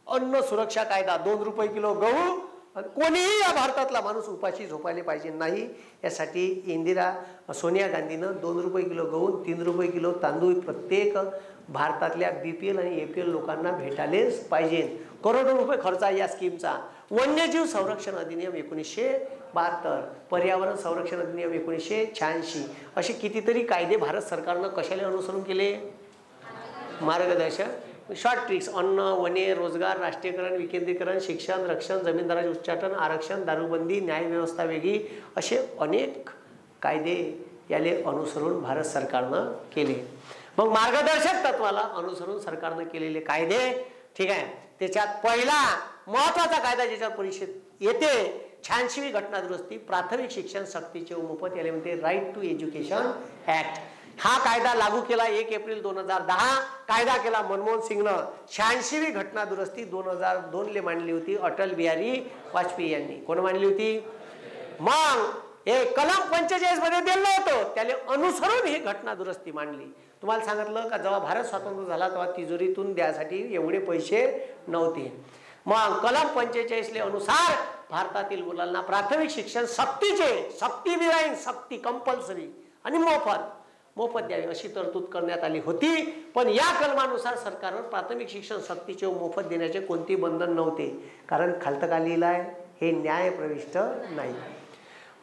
S1: अन्न सुरक्षा कायदा, 2 रुपये किलो गहू. कोणीही या भारतातला माणूस उपाशी झोपायला पाहिजे नाही यासाठी सोनिया गांधीनं 2 रुपये किलो गहू, 3 रुपये किलो तांदूळ प्रत्येक भारतातल्या BPL आणि APL लोकांना भेटायलेच पाहिजे. करोडो रुपये खर्च आहे या स्कीमचा. वन्यजीव संरक्षण अधिनियम 1972, पर्यावरण संरक्षण अधिनियम 1986, असे कितीतरी कायदे भारत सरकारनं कशाला अनुसरून केले? मार्गदर्शक. शॉर्ट ट्रिक्स: अन्न, वने, रोजगार, राष्ट्रीयकरण, विकेंद्रीकरण, शिक्षण, रक्षण, जमीनदाराचे उच्चाटन, आरक्षण, दारूबंदी, न्याय व्यवस्था वेगळी, असे अनेक कायदे याले अनुसरून भारत सरकारनं केले. मग मार्गदर्शक तत्वाला अनुसरून सरकारनं केलेले कायदे. ठीक आहे. त्याच्यात पहिला महत्वाचा कायदा ज्याच्यावर परिषद येते 86वी घटना दुरुस्ती, प्राथमिक शिक्षण सक्तीचे मोफत, याला म्हणते राईट टू एज्युकेशन ऍक्ट. हा कायदा लागू केला 1 एप्रिल 2010. कायदा केला मनमोहन सिंगनं. 86वी घटना दुरुस्ती 2002 मांडली होती अटल बिहारी वाजपेयी यांनी. कोण मांडली होती? मग हे कलम 45 मध्ये दिलं होतं, त्याला अनुसरून ही घटना दुरुस्ती मांडली. तुम्हाला सांगितलं का जेव्हा भारत स्वतंत्र झाला तेव्हा तिजोरीतून द्यासाठी एवढे पैसे नव्हते. मग कलम 45 अनुसार भारतातील मुलांना प्राथमिक शिक्षण सक्तीचे, सक्ती विराईन, सक्ती कंपल्सरी आणि मोफत मोफत द्यावे अशी तरतूद करण्यात आली होती. पण या कलमानुसार सरकारवर प्राथमिक शिक्षण सक्तीचे व मोफत देण्याचे कोणते बंधन नव्हते, कारण खालतं का लिहिलंय हे न्याय प्रविष्ट नाही.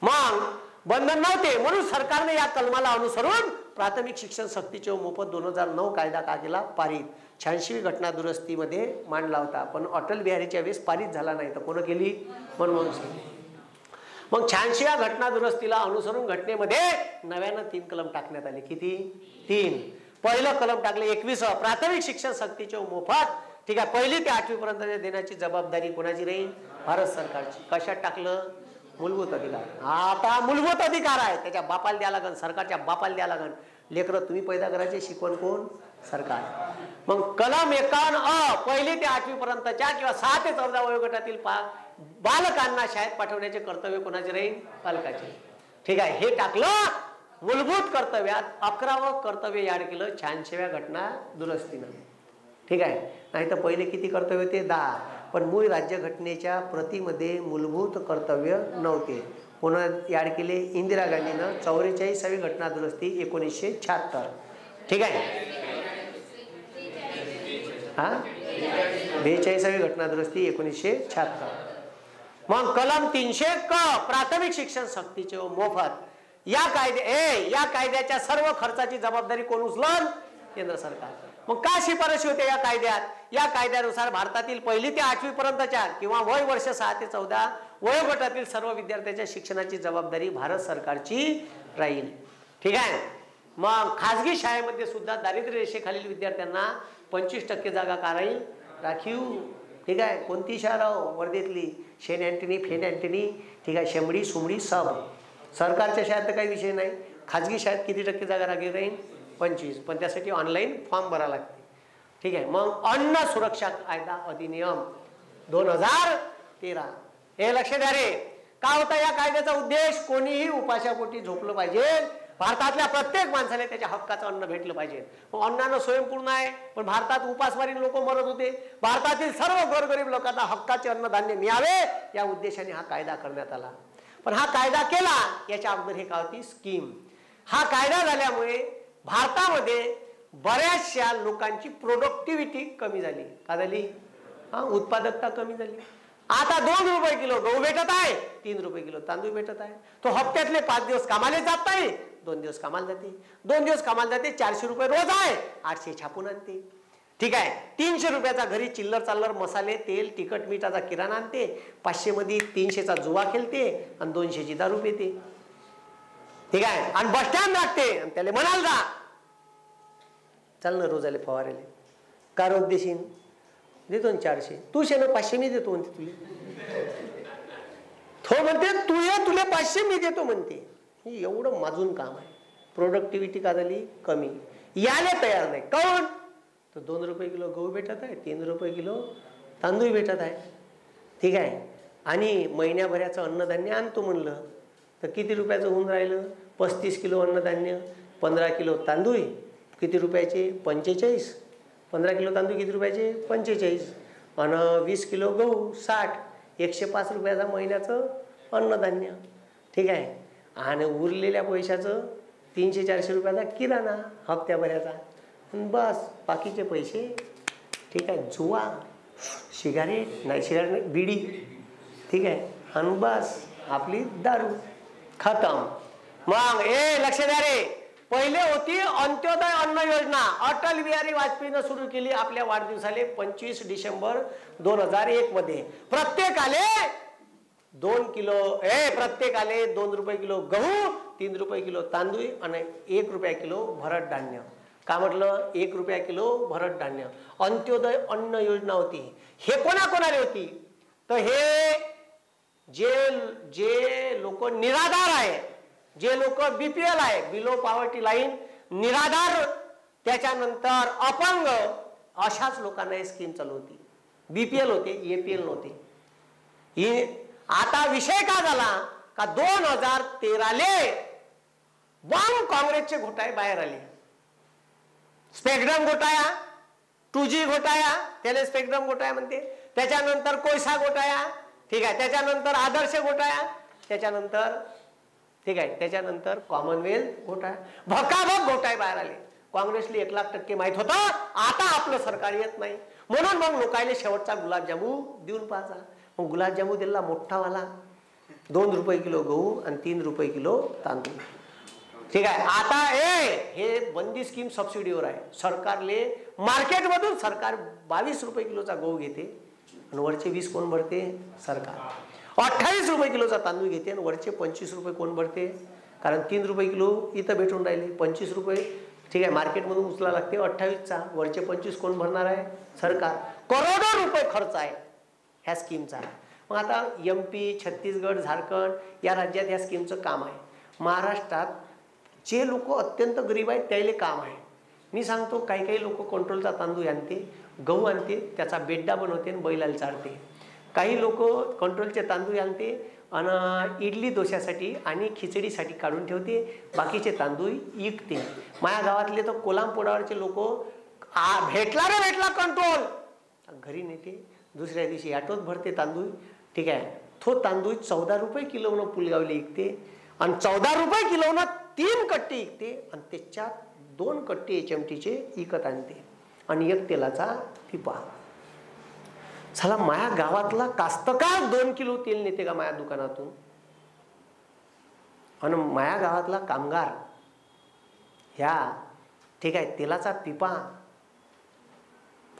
S1: मग बंधन नव्हते म्हणून सरकारने या कलमाला अनुसरून प्राथमिक शिक्षण सक्तीचे व मोफत 2009 कायदा का केला पारित. 86वी घटना दुरुस्तीमध्ये मांडला होता, पण अटल बिहारीच्या वेळेस पारित झाला नाही. तर कोण केली? मनमोहन सिंग. मग 86व्या घटना दुरुस्तीला अनुसरून घटनेमध्ये नव्यानं 3 कलम टाकण्यात आले. किती? 3. पहिलं कलम टाकले 21 प्राथमिक शिक्षण सक्तीचे व मोफत. ठीक आहे, 1ली ते 8वी पर्यंत देण्याची जबाबदारी कोणाची राहील? भारत सरकारची. कशात टाकलं? मूलभूत अधिकार. आता मूलभूत अधिकार आहे, त्याच्या बापाला द्या लागन, सरकारच्या बापाला द्या लागन. लेकरं तुम्ही पैदा करायचे, शिकवण कोण? सरकार. मग कलम 51 1ली ते 8वी पर्यंतच्या किंवा 6 ते 14 वयोगटातील बालकांना शाळेत पाठवण्याचे कर्तव्य कोणाचे राहील? पालकाचे. ठीक आहे, हे टाकलं मूलभूत कर्तव्यात. 11वं कर्तव्य याड केलं 86व्या घटना दुरुस्तीनं. ठीक आहे, नाही तर पहिले किती कर्तव्य होते? 10. पण मूळ राज्यघटनेच्या प्रतीमध्ये मूलभूत कर्तव्य नव्हते. पुन्हा याड केले इंदिरा गांधीनं 44वी घटना दुरुस्ती 1976. ठीक आहे, हा 42वी घटना दुरुस्ती 1976. मग कलम 300 क प्राथमिक शिक्षण सक्तीचे व मोफत. या कायद्याच्या सर्व खर्चाची जबाबदारी कोण उचलल? केंद्र सरकार. मग काय शिफारशी होत्या या कायद्यात? या कायद्यानुसार भारतातील 1ली ते 8वी पर्यंतच्या किंवा वय वर्ष 6 ते 14 वयोगटातील सर्व विद्यार्थ्यांच्या शिक्षणाची जबाबदारी भारत सरकारची राहील. ठीक आहे, मग खाजगी शाळेमध्ये सुद्धा दारिद्र्य रेषेखालील विद्यार्थ्यांना 25% जागा का राहील? राखीव. ठीक आहे, कोणती शाळा? वर्धेतली सेंट अँटनी, फेंट अँटनी. ठीक आहे, शेंबडी, सुमडी सब. सरकारच्या शाळेत तर काही विषय नाही. खाजगी शाळेत किती टक्के जागा राखीव राहील? 25. पण त्यासाठी ऑनलाईन फॉर्म भरावा लागते. ठीक आहे, मग अन्न सुरक्षा कायदा अधिनियम 2013. हे लक्ष द्या रे. का होता या कायद्याचा उद्देश? कोणीही उपाशापोटी झोपलं पाहिजे, भारतातल्या प्रत्येक माणसाला त्याच्या हक्काचं अन्न भेटलं पाहिजे. मग अन्नानं स्वयंपूर्ण आहे, पण भारतात उपासमारी लोक मरत होते. भारतातील सर्व गोरगरीब लोकांना हक्काचे अन्नधान्य मिळावे या उद्देशाने हा कायदा करण्यात आला. पण हा कायदा केला याच्या अगोदर हे काय होती? स्कीम. हा कायदा झाल्यामुळे भारतामध्ये बऱ्याचशा लोकांची प्रोडक्टिव्हिटी कमी झाली. का झाली? उत्पादकता कमी झाली. आता 2 रुपये किलो गहू भेटत आहे, 3 रुपये किलो तांदूळ भेटत आहे. तो हप्त्यातले 5 दिवस कामाला जात नाही, 2 दिवस कामाला जाते. 2 दिवस कामाला जाते, 400 रुपये रोज आहे, 800 छापून आणते. ठीक आहे, 300 रुपयाचा घरी चिल्लर चाल्लर मसाले, तेल, तिखट, मीठाचा किराणा आणते. 500 मध्ये 300चा जुवा खेळते आणि 200ची दारू पिते. ठीक आहे, आणि बस स्टँड लागते आणि त्याला म्हणाल जा चल ना रोजाले फवारेले. का रोज देशील? देतो ना 400. तू शेण 500 मी देतो म्हणते तुले. तो म्हणते तू ये, तुले 500 मी देतो म्हणते. ही एवढं माजून काम आहे. प्रोडक्टिव्हिटी का झाली? कमी. यायला तयार नाही. काऊन? तर 2 रुपये किलो गहू भेटत आहे, 3 रुपये किलो तांदूळ भेटत आहे. ठीक आहे, आणि महिन्याभराचं अन्नधान्य आणतो म्हणलं तर किती रुपयाचं होऊन राहिलं? 35 किलो अन्नधान्य, 15 किलो तांदूळ. किती रुपयाचे? 45. 15 किलो तांदूळ किती रुपयाचे? 45. आणि 20 किलो गहू 60. 105 रुपयाचा महिन्याचं अन्नधान्य. ठीक आहे, आणि उरलेल्या पैशाचं 300-400 रुपयाचा किराणा हप्त्याभराचा. बस बाकीचे पैसे. ठीक आहे, जुवा, सिगारेट नाही, बिडी. ठीक आहे, आणि बस आपली दारू. खतम. मग लक्ष द्या रे. पहिले होती अंत्योदय अन्न योजना. अटल बिहारी वाजपेयीनं सुरू केली आपल्या वाढदिवसाले 25 डिसेंबर 2001 मध्ये. प्रत्येकाले 2 किलो प्रत्येकाले 2 रुपये किलो गहू, 3 रुपये किलो तांदूळ आणि 1 रुपया किलो भरड धान्य. का म्हटलं? 1 रुपया किलो भरड धान्य. अंत्योदय अन्न योजना होती. हे कोणाकोणाला होती? तर हे जे लोक निराधार आहे, जे लोक बीपीएल आहे, बिलो पॉवर्टी लाईन, निराधार, त्याच्यानंतर अपंग, अशाच लोकांना ही स्कीम चालू होती. बीपीएल होते, एपीएल नव्हते. आता विषय का झाला का 2013 वाम काँग्रेसचे घोटाळे बाहेर आले. स्पेक्ट्रम घोटाळा, 2G घोटाळा, त्याला स्पेक्ट्रम घोटाळा म्हणते. त्याच्यानंतर कोळसा घोटाळा. ठीक आहे, त्याच्यानंतर आदर्श घोटाळा, त्याच्यानंतर ठीक आहे. त्याच्यानंतर कॉमनवेल्थ घोटाळा, भकाभक घोटाळे बाहेर आले. काँग्रेसला 1,00,000% माहित होतं आता आपलं सरकार येत नाही, म्हणून मग लोकायले शेवटचा गुलाबजामू देऊन पाहायचा. मग गुलाबजामू दिला मोठावाला, 2 रुपये किलो गहू आणि 3 रुपये किलो तांदूळ. ठीक आहे. आता हे बंदी स्कीम सबसिडीवर आहे. सरकारले मार्केटमधून सरकार 22 रुपये किलोचा गहू घेते आणि वरचे 20 कोण भरते? सरकार. 28 रुपये किलोचा तांदूळ घेते आणि वरचे 25 रुपये कोण भरते? कारण 3 रुपये किलो इथं भेटून राहिले, 25 रुपये ठीक आहे मार्केटमधून उचला लागते 28चा, वरचे 25 कोण भरणार आहे? सरकार. करोडो रुपये खर्च आहे ह्या स्कीमचा. मग आता MP, छत्तीसगड, झारखंड या राज्यात या स्कीमचं काम आहे. महाराष्ट्रात जे लोक अत्यंत गरीब आहेत त्याले काम आहे. मी सांगतो, काही काही लोक कंट्रोलचा तांदूळ आणते, गहू आणते, त्याचा बेड्डा बनवते आणि बैलाला चारते. काही लोक कंट्रोलचे तांदूळ आणते आणि इडली डोश्यासाठी आणि खिचडीसाठी काढून ठेवते, बाकीचे तांदूळ विकते. माझ्या गावातले तर कोलामपोडावरचे लोक भेटला रे भेटला कंट्रोल घरी नेते, दुसऱ्या दिवशी ऑटोत भरते तांदूळ. ठीक आहे. तो तांदूळ 14 रुपये किलोनं पुलगावले विकते आणि 14 रुपये किलोनं 3 कट्टे विकते आणि त्याच्यात 2 कट्टे HMTचे विकत आणते आणि 1 तेलाचा पिपा. चला, माया गावातला कास्तकार 2 किलो तेल नेते का माया दुकानातून? आणि माया गावातला कामगार ह्या ठीक आहे तेलाचा पिपा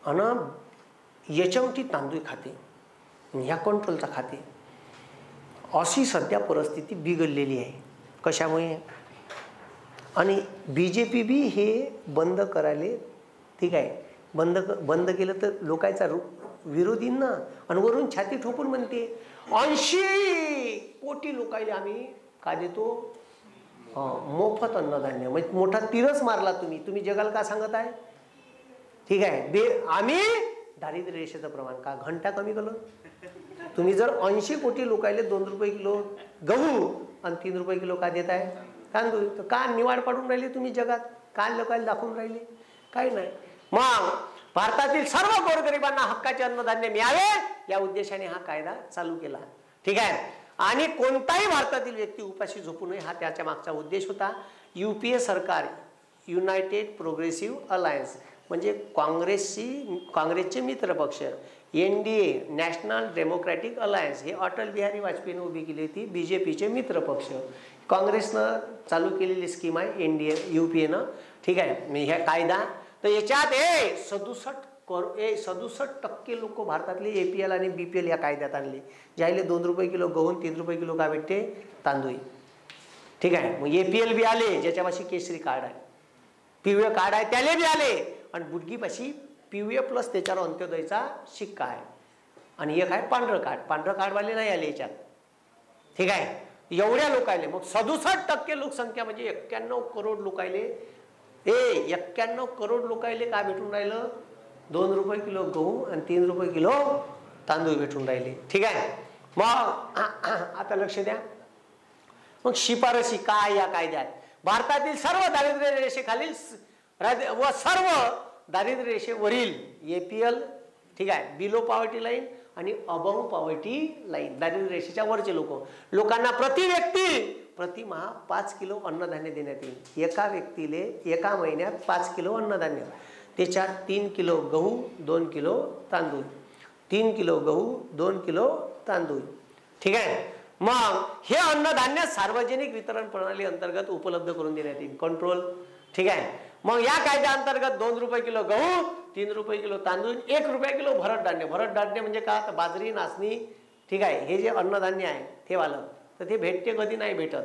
S1: आणि HMT तांदूळ खाते, ह्या कंट्रोलचा खाते. अशी सध्या परिस्थिती बिघडलेली आहे. कशामुळे? आणि BJP बी हे बंद करायले ठीक आहे, बंद केलं तर लोकांचा विरोधींना आणि वरून छाती ठोकून म्हणते 80 कोटी लोकांना आम्ही काय देतो? मोफत अन्नधान्य. म्हणजे मोठा तीरच मारला तुम्ही जगाला का सांगत आहे? ठीक आहे. आम्ही दारिद्र्य रेषेचं प्रमाण का घंटा कमी केलं? तुम्ही जर 80 कोटी लोकांना 2 रुपये किलो गहू आणि 3 रुपये किलो का देत आहे तांदूळ, तर का निवाड पाडून राहिले तुम्ही जगात? का लोकांना दाखवून राहिले? काही नाही. मग भारतातील सर्व गोरगरिबांना हक्काचे अन्नधान्य मिळावे या उद्देशाने हा कायदा चालू केला. ठीक आहे. आणि कोणताही भारतातील व्यक्ती उपाशी झोपू नये हा त्याच्या मागचा उद्देश होता. UPA सरकार, युनायटेड प्रोग्रेसिव्ह अलायन्स म्हणजे काँग्रेसचे मित्रपक्ष, NDA नॅशनल डेमोक्रॅटिक अलायन्स हे अटल बिहारी वाजपेयीने उभी केली होती. BJPचे मित्रपक्ष, काँग्रेसनं चालू केलेली स्कीम आहे UPAनं. ठीक आहे. ह्या कायदा तर याच्यात 67% लोक भारतातले APL आणि BPL या कायद्यात आणले, ज्याले 2 रुपये किलो गहू 3 रुपये किलो का भेटते? तांदूळ. ठीक आहे. मग APL बी आले, ज्याच्यापाशी केसरी कार्ड आहे, पिवळे कार्ड आहे त्याले बी आले, आणि बुडगीपाशी पिवळे प्लस त्याच्यावर अंत्योदयचा शिक्का आहे, आणि एक आहे पांढरं कार्ड. पांढरं कार्डवाले नाही आले याच्यात. ठीक आहे. एवढ्या लोकायले मग 67% लोकसंख्या म्हणजे 91 करोड लोकायले 91 करोड लोकायले काय भेटून राहिलं? 2 रुपये किलो गहू आणि 3 रुपये किलो तांदूळ भेटून राहिले. ठीक आहे. मग आता लक्ष द्या. मग शिफारशी काय या कायद्यात? भारतातील सर्व दारिद्र्य रेषेखालील व सर्व दारिद्र्य रेषेवरील APL ठीक आहे बिलो पॉवर्टी लाईन आणि अबव पॉवर्टी लाईन दारिद्र्य रेषेच्या वरचे लोकांना प्रति व्यक्ती प्रतिमाह 5 किलो अन्नधान्य देण्यात येईल. एका व्यक्तीले एका महिन्यात 5 किलो अन्नधान्य, त्याच्यात 3 किलो गहू 2 किलो तांदूळ, 3 किलो गहू 2 किलो तांदूळ. ठीक आहे. मग हे अन्नधान्य सार्वजनिक वितरण प्रणाली अंतर्गत उपलब्ध करून देण्यात येईल. कंट्रोल. ठीक आहे. मग या कायद्या अंतर्गत 2 रुपये किलो गहू 3 रुपये किलो तांदूळ 1 रुपये किलो भरड धान्य म्हणजे का? बाजरी नाचणी ठीक आहे हे जे अन्नधान्य आहे ते वालं तर ते भेटते कधी नाही भेटत.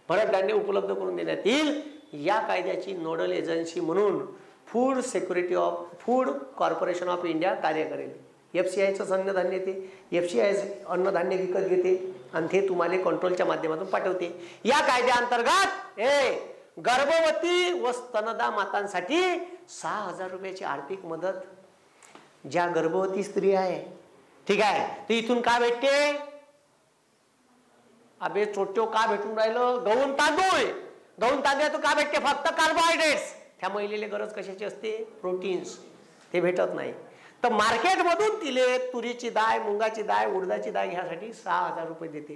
S1: भरड धान्य उपलब्ध करून देण्यात येईल. या कायद्याची नोडल एजन्सी म्हणून फूड कॉर्पोरेशन ऑफ इंडिया कार्य करेल. FCIचं अन्नधान्य ते FCI अन्नधान्य विकत घेते आणि ते तुम्हाला कंट्रोलच्या माध्यमातून पाठवते. या कायद्या अंतर्गत गर्भवती व स्तनदा मातांसाठी 6,000 रुपयाची आर्थिक मदत. ज्या गर्भवती स्त्री आहे ठीक आहे ती इथून का भेटते? अबे चोट्यो का भेटून राहिलं? गहून तांदूळ का भेटते? फक्त कार्बोहायड्रेट्स. त्या महिलेला गरज कशाची असते? प्रोटीन्स. ते भेटत नाही. तर मार्केटमधून तिले तुरीची डाळ, मुंगाची डाळ, उडदाची डाळ ह्यासाठी 6,000 रुपये देते.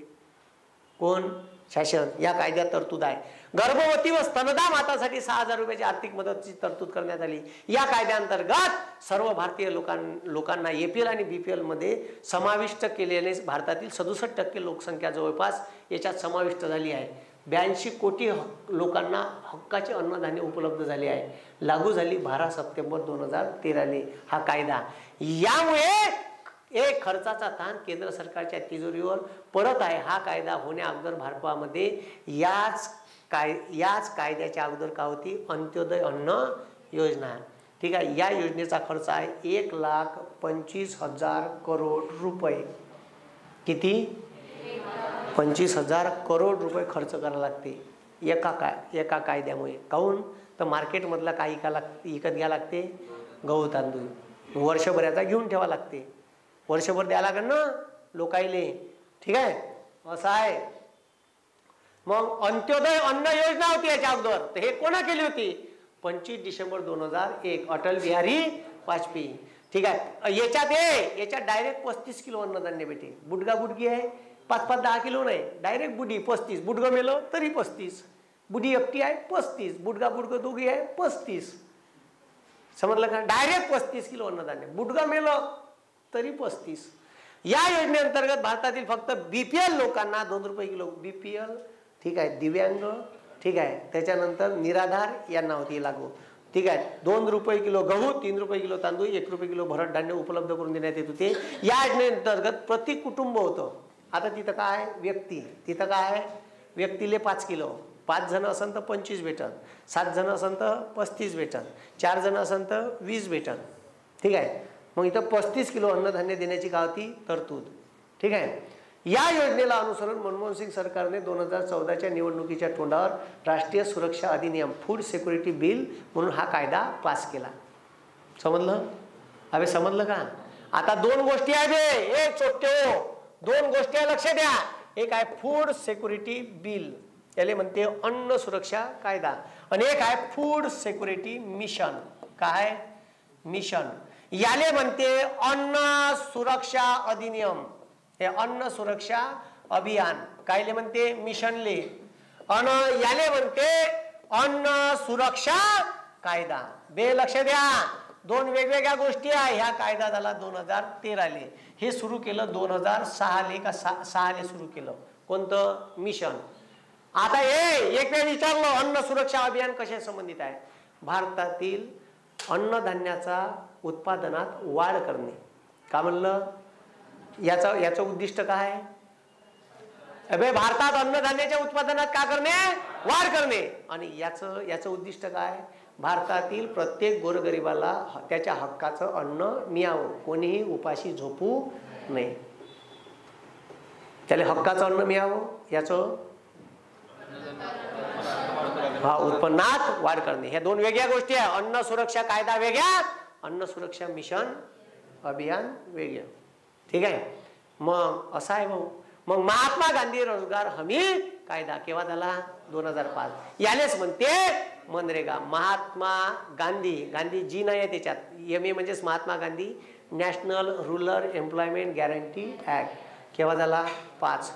S1: कोण? शासन या कायद्यात तरतूद आहे. गर्भवती व स्तनदा मातासाठी 6,000 रुपयाची आर्थिक मदतीची तरतूद करण्यात आली. या कायद्याअंतर्गत सर्व भारतीय लोकांना APL आणि BPL मध्ये समाविष्ट केलेले भारतातील 67% लोकसंख्या जवळपास याच्यात समाविष्ट झाली आहे. 82 कोटी लोकांना हक्काचे अन्नधान्य उपलब्ध झाले आहे. लागू झाली 12 सप्टेंबर 2013 हा कायदा. यामुळे एक खर्चाचा ताण केंद्र सरकारच्या तिजोरीवर परत आहे. हा कायदा होण्या अगोदर भारतामध्ये याच कायद्याच्या अगोदर का होती, अंत्योदय अन्न योजना. ठीक आहे. या योजनेचा खर्च आहे 1,25,000 करोड रुपये. किती? 25,000 करोड रुपये खर्च करायला लागते एका कायद्यामुळे. काहून तर मार्केटमधला काही विकत घ्या लागते, गहू तांदूळ वर्षभराचा घेऊन ठेवा लागते, वर्षभर द्यायला लागेल ना लोकायले. ठीक आहे, असं आहे. मग अंत्योदय अन्न योजना होती याच्या अगोदर. तर हे कोणा केली होती? 25 डिसेंबर 2001 अटल बिहारी वाजपेयी. ठीक आहे. याच्यात डायरेक्ट 35 किलो अन्नधान्य भेटे. बुडगा बुडगी आहे 5-5, 10 किलो नाही, डायरेक्ट बुडी 35. बुडगं मेलं तरी 35. बुडी एकटी आहे 35. बुडगा बुडगं दोघी आहे 35. समजलं का? डायरेक्ट 35 किलो अन्नधान्य. बुडगा मेलं तरी 35. या योजनेअंतर्गत भारतातील फक्त BPL लोकांना 2 रुपये किलो BPL. ठीक आहे. दिव्यांग. ठीक आहे. त्याच्यानंतर निराधार यांना होती लागू. ठीक आहे. 2 रुपये किलो गहू, 3 रुपये किलो तांदूळ, 1 रुपये किलो भरड धान्य उपलब्ध करून देण्यात येत होते. या योजनेअंतर्गत प्रति कुटुंब होतं. आता तिथं काय व्यक्ती, तिथं काय व्यक्तीले 5 किलो, 5 जण असन तर 25 भेटत, 7 जण असन तर 35 भेटत, 4 जण असन तर 20 भेटत. ठीक आहे. मग इथं 35 किलो अन्नधान्य देण्याची का होती तरतूद. ठीक आहे. या योजनेला अनुसरून मनमोहन सिंग सरकारने 2014च्या निवडणुकीच्या तोंडावर राष्ट्रीय सुरक्षा अधिनियम फूड सिक्युरिटी बिल म्हणून हा कायदा पास केला. समजलं? अबे समजलं का? आता 2 गोष्टी आहेत. एक छोटे 2 गोष्टी आहे, लक्ष द्या. एक आहे फूड सिक्युरिटी बिल, याले म्हणते अन्न सुरक्षा कायदा, आणि एक आहे फूड सिक्युरिटी मिशन. काय मिशन? याले म्हणते अन्न सुरक्षा अधिनियम. हे अन्न सुरक्षा अभियान. कायले म्हणते? मिशनले. याले म्हणते अन्न सुरक्षा कायदा. लक्ष द्या, 2 वेगवेगळ्या गोष्टी आहे. ह्या कायदा झाला 2013. हे सुरू केलं 2006 का 6 सुरू केलं. कोणतं? मिशन. आता एक वेळ विचारलं अन्न सुरक्षा अभियान कशा संबंधित आहे? भारतातील अन्नधान्याचा उत्पादनात वाढ करणे. का म्हणलं? याचं उद्दिष्ट काय? अबे भारतात अन्नधान्याच्या उत्पादनात का करणे? वाढ करणे. आणि याचं उद्दिष्ट काय? भारतातील प्रत्येक गोरगरिबाला त्याच्या हक्काचं अन्न मिळावं, कोणीही उपाशी झोपू नये, त्याला हक्काचं अन्न मिळावं. याचं उत्पन्नात वाढ करणे. ह्या 2 वेगळ्या गोष्टी आहे. अन्न सुरक्षा कायदा वेगळा, अन्न सुरक्षा मिशन अभियान वेगळं. ठीक आहे. मग असं आहे भाऊ. मग महात्मा गांधी रोजगार हमी कायदा केव्हा झाला? 2005. यालेच म्हणते मनरेगा. महात्मा गांधी जी नाही आहे त्याच्यात, MA म्हणजेच Mahatma Gandhi national rural employment guarantee act. केव्हा झाला? 5.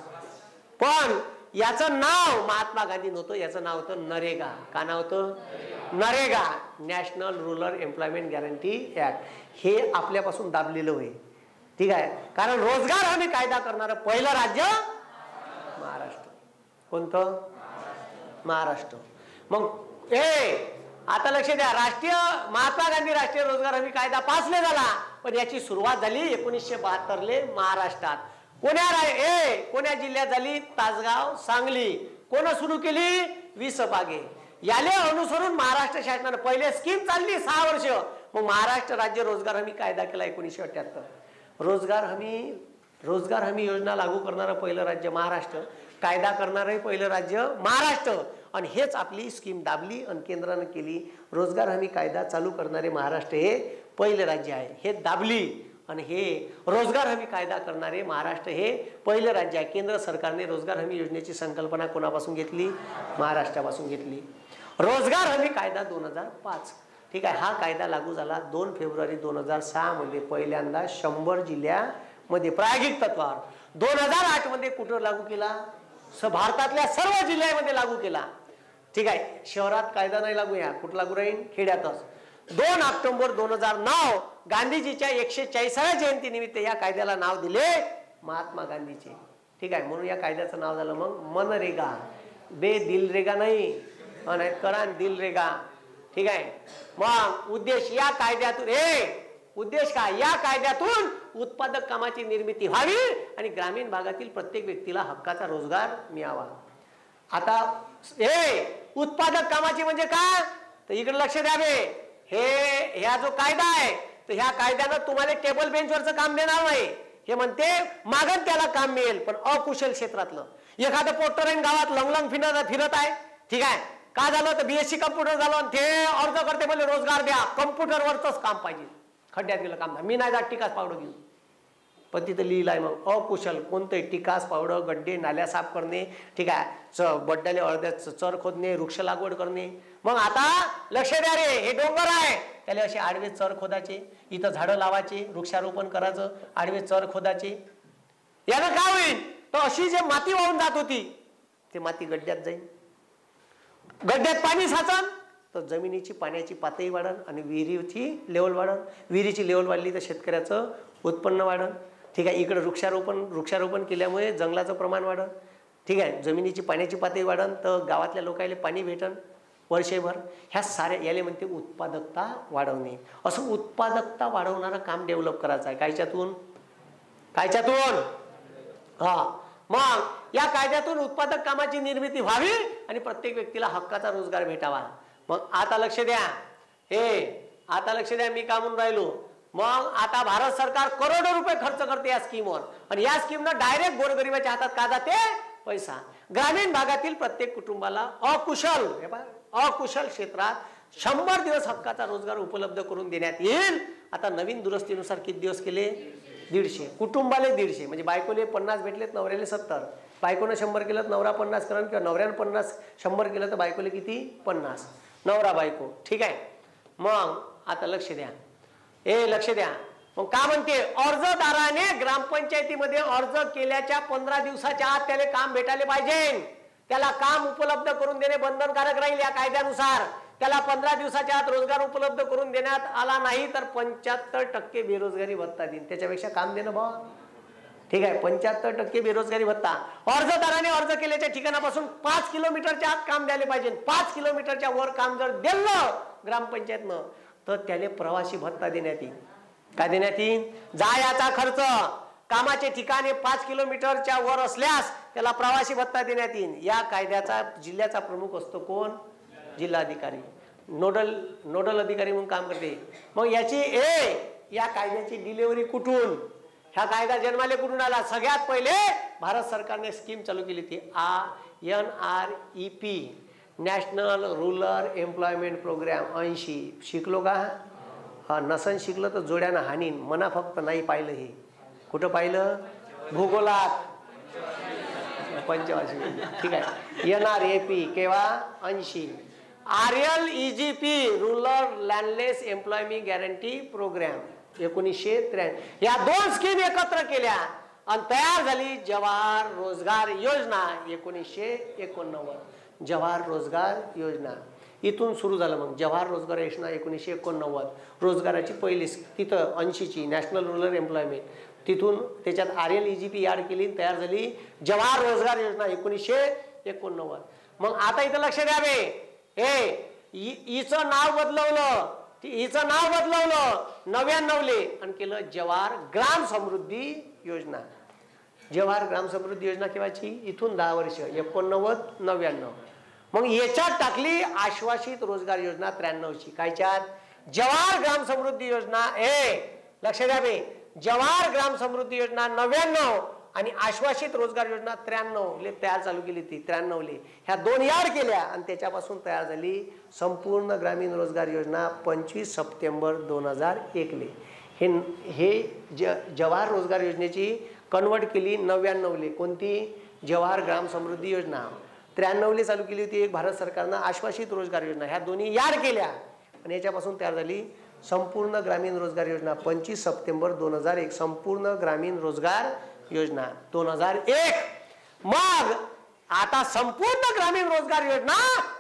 S1: पण याचं नाव महात्मा गांधी नव्हतं, याचं नाव होतं नरेगा. का नाव होतं? NREGA, national rural employment guarantee act. हे आपल्यापासून दाबलेलं होय. ठीक आहे. कारण रोजगार हमी कायदा करणारं पहिलं राज्य महाराष्ट्र. कोणतं? महाराष्ट्र. मग आता लक्ष द्या, महात्मा गांधी राष्ट्रीय रोजगार हमी कायदा पासले झाला, पण याची सुरुवात झाली 1972 महाराष्ट्रात. कोण्या जिल्ह्यात झाली? तासगाव, सांगली. कोण सुरू केली? विसपागे. याले अनुसरून महाराष्ट्र शासनाने पहिले स्कीम चालली 6 वर्ष. मग महाराष्ट्र राज्य रोजगार हमी कायदा केला 1978. रोजगार हमी योजना लागू करणारं पहिलं राज्य महाराष्ट्र, कायदा करणारं पहिलं राज्य महाराष्ट्र. आणि हेच आपली स्कीम दाबली आणि केंद्राने केली. रोजगार हमी कायदा चालू करणारे महाराष्ट्र हे पहिले राज्य आहे. हे दाबली आणि हे रोजगार हमी कायदा करणारे महाराष्ट्र हे पहिलं राज्य आहे. केंद्र सरकारने रोजगार हमी योजनेची संकल्पना कोणापासून घेतली? महाराष्ट्रापासून घेतली. रोजगार हमी कायदा 2005. ठीक आहे. हा कायदा लागू झाला 2 फेब्रुवारी 2006 मध्ये पहिल्यांदा 100 जिल्ह्यामध्ये प्रायोगिक तत्वावर. 2008 मध्ये कुठं लागू केला? भारतातल्या सर्व जिल्ह्यामध्ये लागू केला. ठीक आहे. शहरात कायदा नाही लागू, या कुठं लागू राहील? खेड्यातच. 2 ऑक्टोबर 2009 गांधीजीच्या 140व्या जयंती निमित्त या कायद्याला नाव दिले महात्मा गांधीचे. ठीक आहे. म्हणून या कायद्याचं नाव झालं मग मनरेगा. दिलरेगा नाही, करान दिलरेगा. ठीक आहे. मग उद्देश या कायद्यातून उद्देश काय? या कायद्यातून उत्पादक कामाची निर्मिती व्हावी आणि ग्रामीण भागातील प्रत्येक व्यक्तीला हक्काचा रोजगार मिळावा. आता उत्पादक कामाची म्हणजे काय? तर इकडे लक्ष द्यावे. ह्या जो कायदा आहे तर ह्या कायद्यानं तुम्हाला टेबल बेंचवरचं काम देणार नाही. हे म्हणते मागण त्याला काम मिळेल, पण अकुशल क्षेत्रातलं. एखादं पोस्टर गावात लंगलंग फिरत आहे. ठीक आहे. का झालं? तर BSc कम्प्युटर झालं आणि ते अर्ज करते म्हणजे रोजगार द्या, कम्प्युटरवरच काम पाहिजे. खड्ड्यात गेलं काम मी नाही जात टिकास पावडं घेऊन, पण तिथं लिहिलं आहे मग अकुशल कोणतंही टिकास पावडं, गड्डे नाल्या साफ करणे. ठीक आहे. बड्ड्याले अर्ध्या चर खोदणे, वृक्ष लागवड करणे. मग आता लक्ष द्या रे, हे डोंगर आहे त्याला असे आडवे चर खोदाचे, इथं झाडं लावायचे, वृक्षारोपण करायचं, आडवे चर खोदाचे. यानं काय होईल? तर अशी जे माती वाहून जात होती ते माती गड्ड्यात जाईल. गड्ड्यात पाणी साचन तर जमिनीची पाण्याची पातळी वाढन आणि विहिरीची लेवल वाढन. विहिरीची लेवल वाढली तर शेतकऱ्याचं उत्पन्न वाढन. ठीक आहे. इकडे वृक्षारोपण केल्यामुळे जंगलाचं प्रमाण वाढन. ठीक आहे. जमिनीची पाण्याची पातळी वाढन तर गावातल्या लोकांना पाणी भेटन वर्षभर. ह्या साऱ्या याले म्हणते उत्पादकता वाढवणे. असं उत्पादकता वाढवणारं काम डेव्हलप करायचं आहे. कायच्यातून? मग या कायद्यातून उत्पादक कामाची निर्मिती व्हावी आणि प्रत्येक व्यक्तीला हक्काचा रोजगार भेटावा. मग आता लक्ष द्या. आता लक्ष द्या, मी का म्हणून राहिलो. मग आता भारत सरकार करोडो रुपये खर्च करते या स्कीमवर आणि या स्कीमनं डायरेक्ट गोरगरिबाच्या हातात का जाते? पैसा. ग्रामीण भागातील प्रत्येक कुटुंबाला अकुशल क्षेत्रात 100 दिवस हक्काचा रोजगार उपलब्ध करून देण्यात येईल. आता नवीन दुरुस्तीनुसार किती दिवस केले? 150. कुटुंबाले 150 म्हणजे बायकोले 50 भेटलेत, नवऱ्याले 70. बायकोनं 100 केलं तर नवरा 50 करण, किंवा नवऱ्यानं 100 केलं तर बायकोले किती? 50. नवरा बायको. ठीक आहे. मग आता लक्ष द्या. लक्ष द्या. मग का म्हणते? अर्जदाराने ग्रामपंचायतीमध्ये अर्ज केल्याच्या 15 दिवसाच्या आत त्याला काम भेटायला पाहिजे. त्याला काम उपलब्ध करून देणे बंधनकारक राहील या कायद्यानुसार. त्याला 15 दिवसाच्या आत रोजगार उपलब्ध करून देण्यात आला नाही तर 75% बेरोजगारी भत्ता देईन. त्याच्यापेक्षा काम देणं भाव. ठीक आहे. 75% बेरोजगारी भत्ता. अर्जदाराने अर्ज केल्याच्या ठिकाणापासून 5 किलोमीटरच्या आत काम द्यायला पाहिजे. 5 किलोमीटरच्या वर काम जर दिलं ग्रामपंचायतनं तर त्याला प्रवासी भत्ता देण्यात येईल. काय देण्यात येईल? जायाचा खर्च. कामाचे ठिकाणे 5 किलोमीटरच्या वर असल्यास त्याला प्रवासी भत्ता देण्यात येईल. या कायद्याचा जिल्ह्याचा प्रमुख असतो कोण? जिल्हाधिकारी. नोडल अधिकारी म्हणून काम करते. मग याची या कायद्याची डिलिव्हरी कुठून? ह्या कायदा जन्माले कुठून आला? सगळ्यात पहिले भारत सरकारने स्कीम चालू केली होती NREP, national rural employment programme. 80 शिकलो का? नसन शिकलं तर जोड्यानं हानीन. मना फक्त नाही पाहिलं. हे कुठं पाहिलं? भूगोलात. पंचवार्षिक. ठीक आहे. NREP केव्हा? 80. RLEGP rural landless employment guarantee programme 1983. या 2 स्कीम एकत्र केल्या आणि तयार झाली जवाहर रोजगार योजना 1989. जवाहर रोजगार योजना इथून सुरू झालं. मग जवाहर रोजगार योजना 1989 रोजगाराची पहिली. तिथं 80ची नॅशनल रूरल एम्प्लॉयमेंट. तिथून त्याच्यात RLEGP ॲड केली, तयार झाली जवाहर रोजगार योजना 1989. मग आता इथं लक्ष द्यावे. हिचं नाव बदलवलं. 99ले आणि केलं जवाहर ग्राम समृद्धी योजना. जवाहर ग्राम समृद्धी योजना केव्हाची? इथून 10 वर्ष 89-99. मग याच्यात टाकली आश्वासित रोजगार योजना 93ची. कायच्यात? जवाहर ग्राम समृद्धी योजना. लक्ष द्यावे. जवाहर ग्राम समृद्धी योजना 99 आणि आश्वासित रोजगार योजना 93 तयार चालू केली ती. 93 ह्या 2 याड केल्या आणि त्याच्यापासून तयार झाली संपूर्ण ग्रामीण रोजगार योजना 25 सप्टेंबर 2001. हे जवाहर रोजगार योजनेची कन्वर्ट केली 99. कोणती? जवाहर ग्राम समृद्धी योजना. 93 चालू केली होती एक भारत सरकारनं आश्वासित रोजगार योजना. ह्या दोन्ही याड केल्या आणि याच्यापासून तयार झाली संपूर्ण ग्रामीण रोजगार योजना 25 सप्टेंबर 2001. संपूर्ण ग्रामीण रोजगार योजना 2001. मग आता संपूर्ण ग्रामीण रोजगार योजना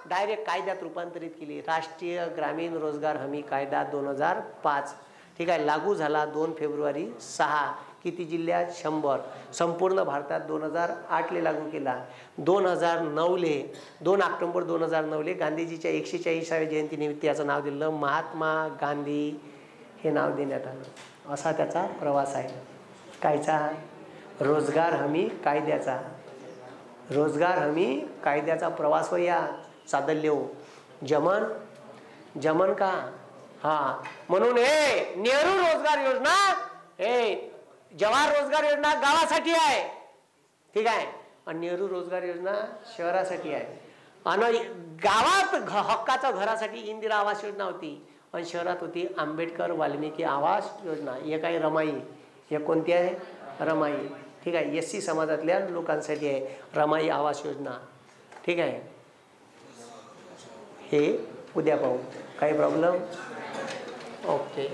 S1: डायरेक्ट कायद्यात रूपांतरित केली. राष्ट्रीय ग्रामीण रोजगार हमी कायदा 2005. ठीक आहे, लागू झाला 2 फेब्रुवारी 6. किती जिल्ह्यात? 100. संपूर्ण भारतात 2008 लागू केला. 2009 2 ऑक्टोबर 2009 गांधीजीच्या 140व्या जयंतीनिमित्त याचं नाव दिलं महात्मा गांधी हे नाव देण्यात आलं. असा त्याचा प्रवास आहे. कायचा? रोजगार हमी कायद्याचा. रोजगार हमी कायद्याचा प्रवास. व या चादल्य जमन जमन का? हा, म्हणून हे नेहरू रोजगार योजना, हे जवाहर रोजगार योजना गावासाठी आहे. ठीक आहे, आणि नेहरू रोजगार योजना शहरासाठी आहे. आणि गावात हक्काच्या घरासाठी इंदिरा आवास योजना होती, आणि शहरात होती आंबेडकर वाल्मिकी आवास योजना. एक आहे रमाई. हे कोणती आहे? रमाई. ठीक आहे, SC समाजातल्या लोकांसाठी आहे रमाई आवास योजना. ठीक आहे, हे उद्या पाहू. काही प्रॉब्लेम? ओके.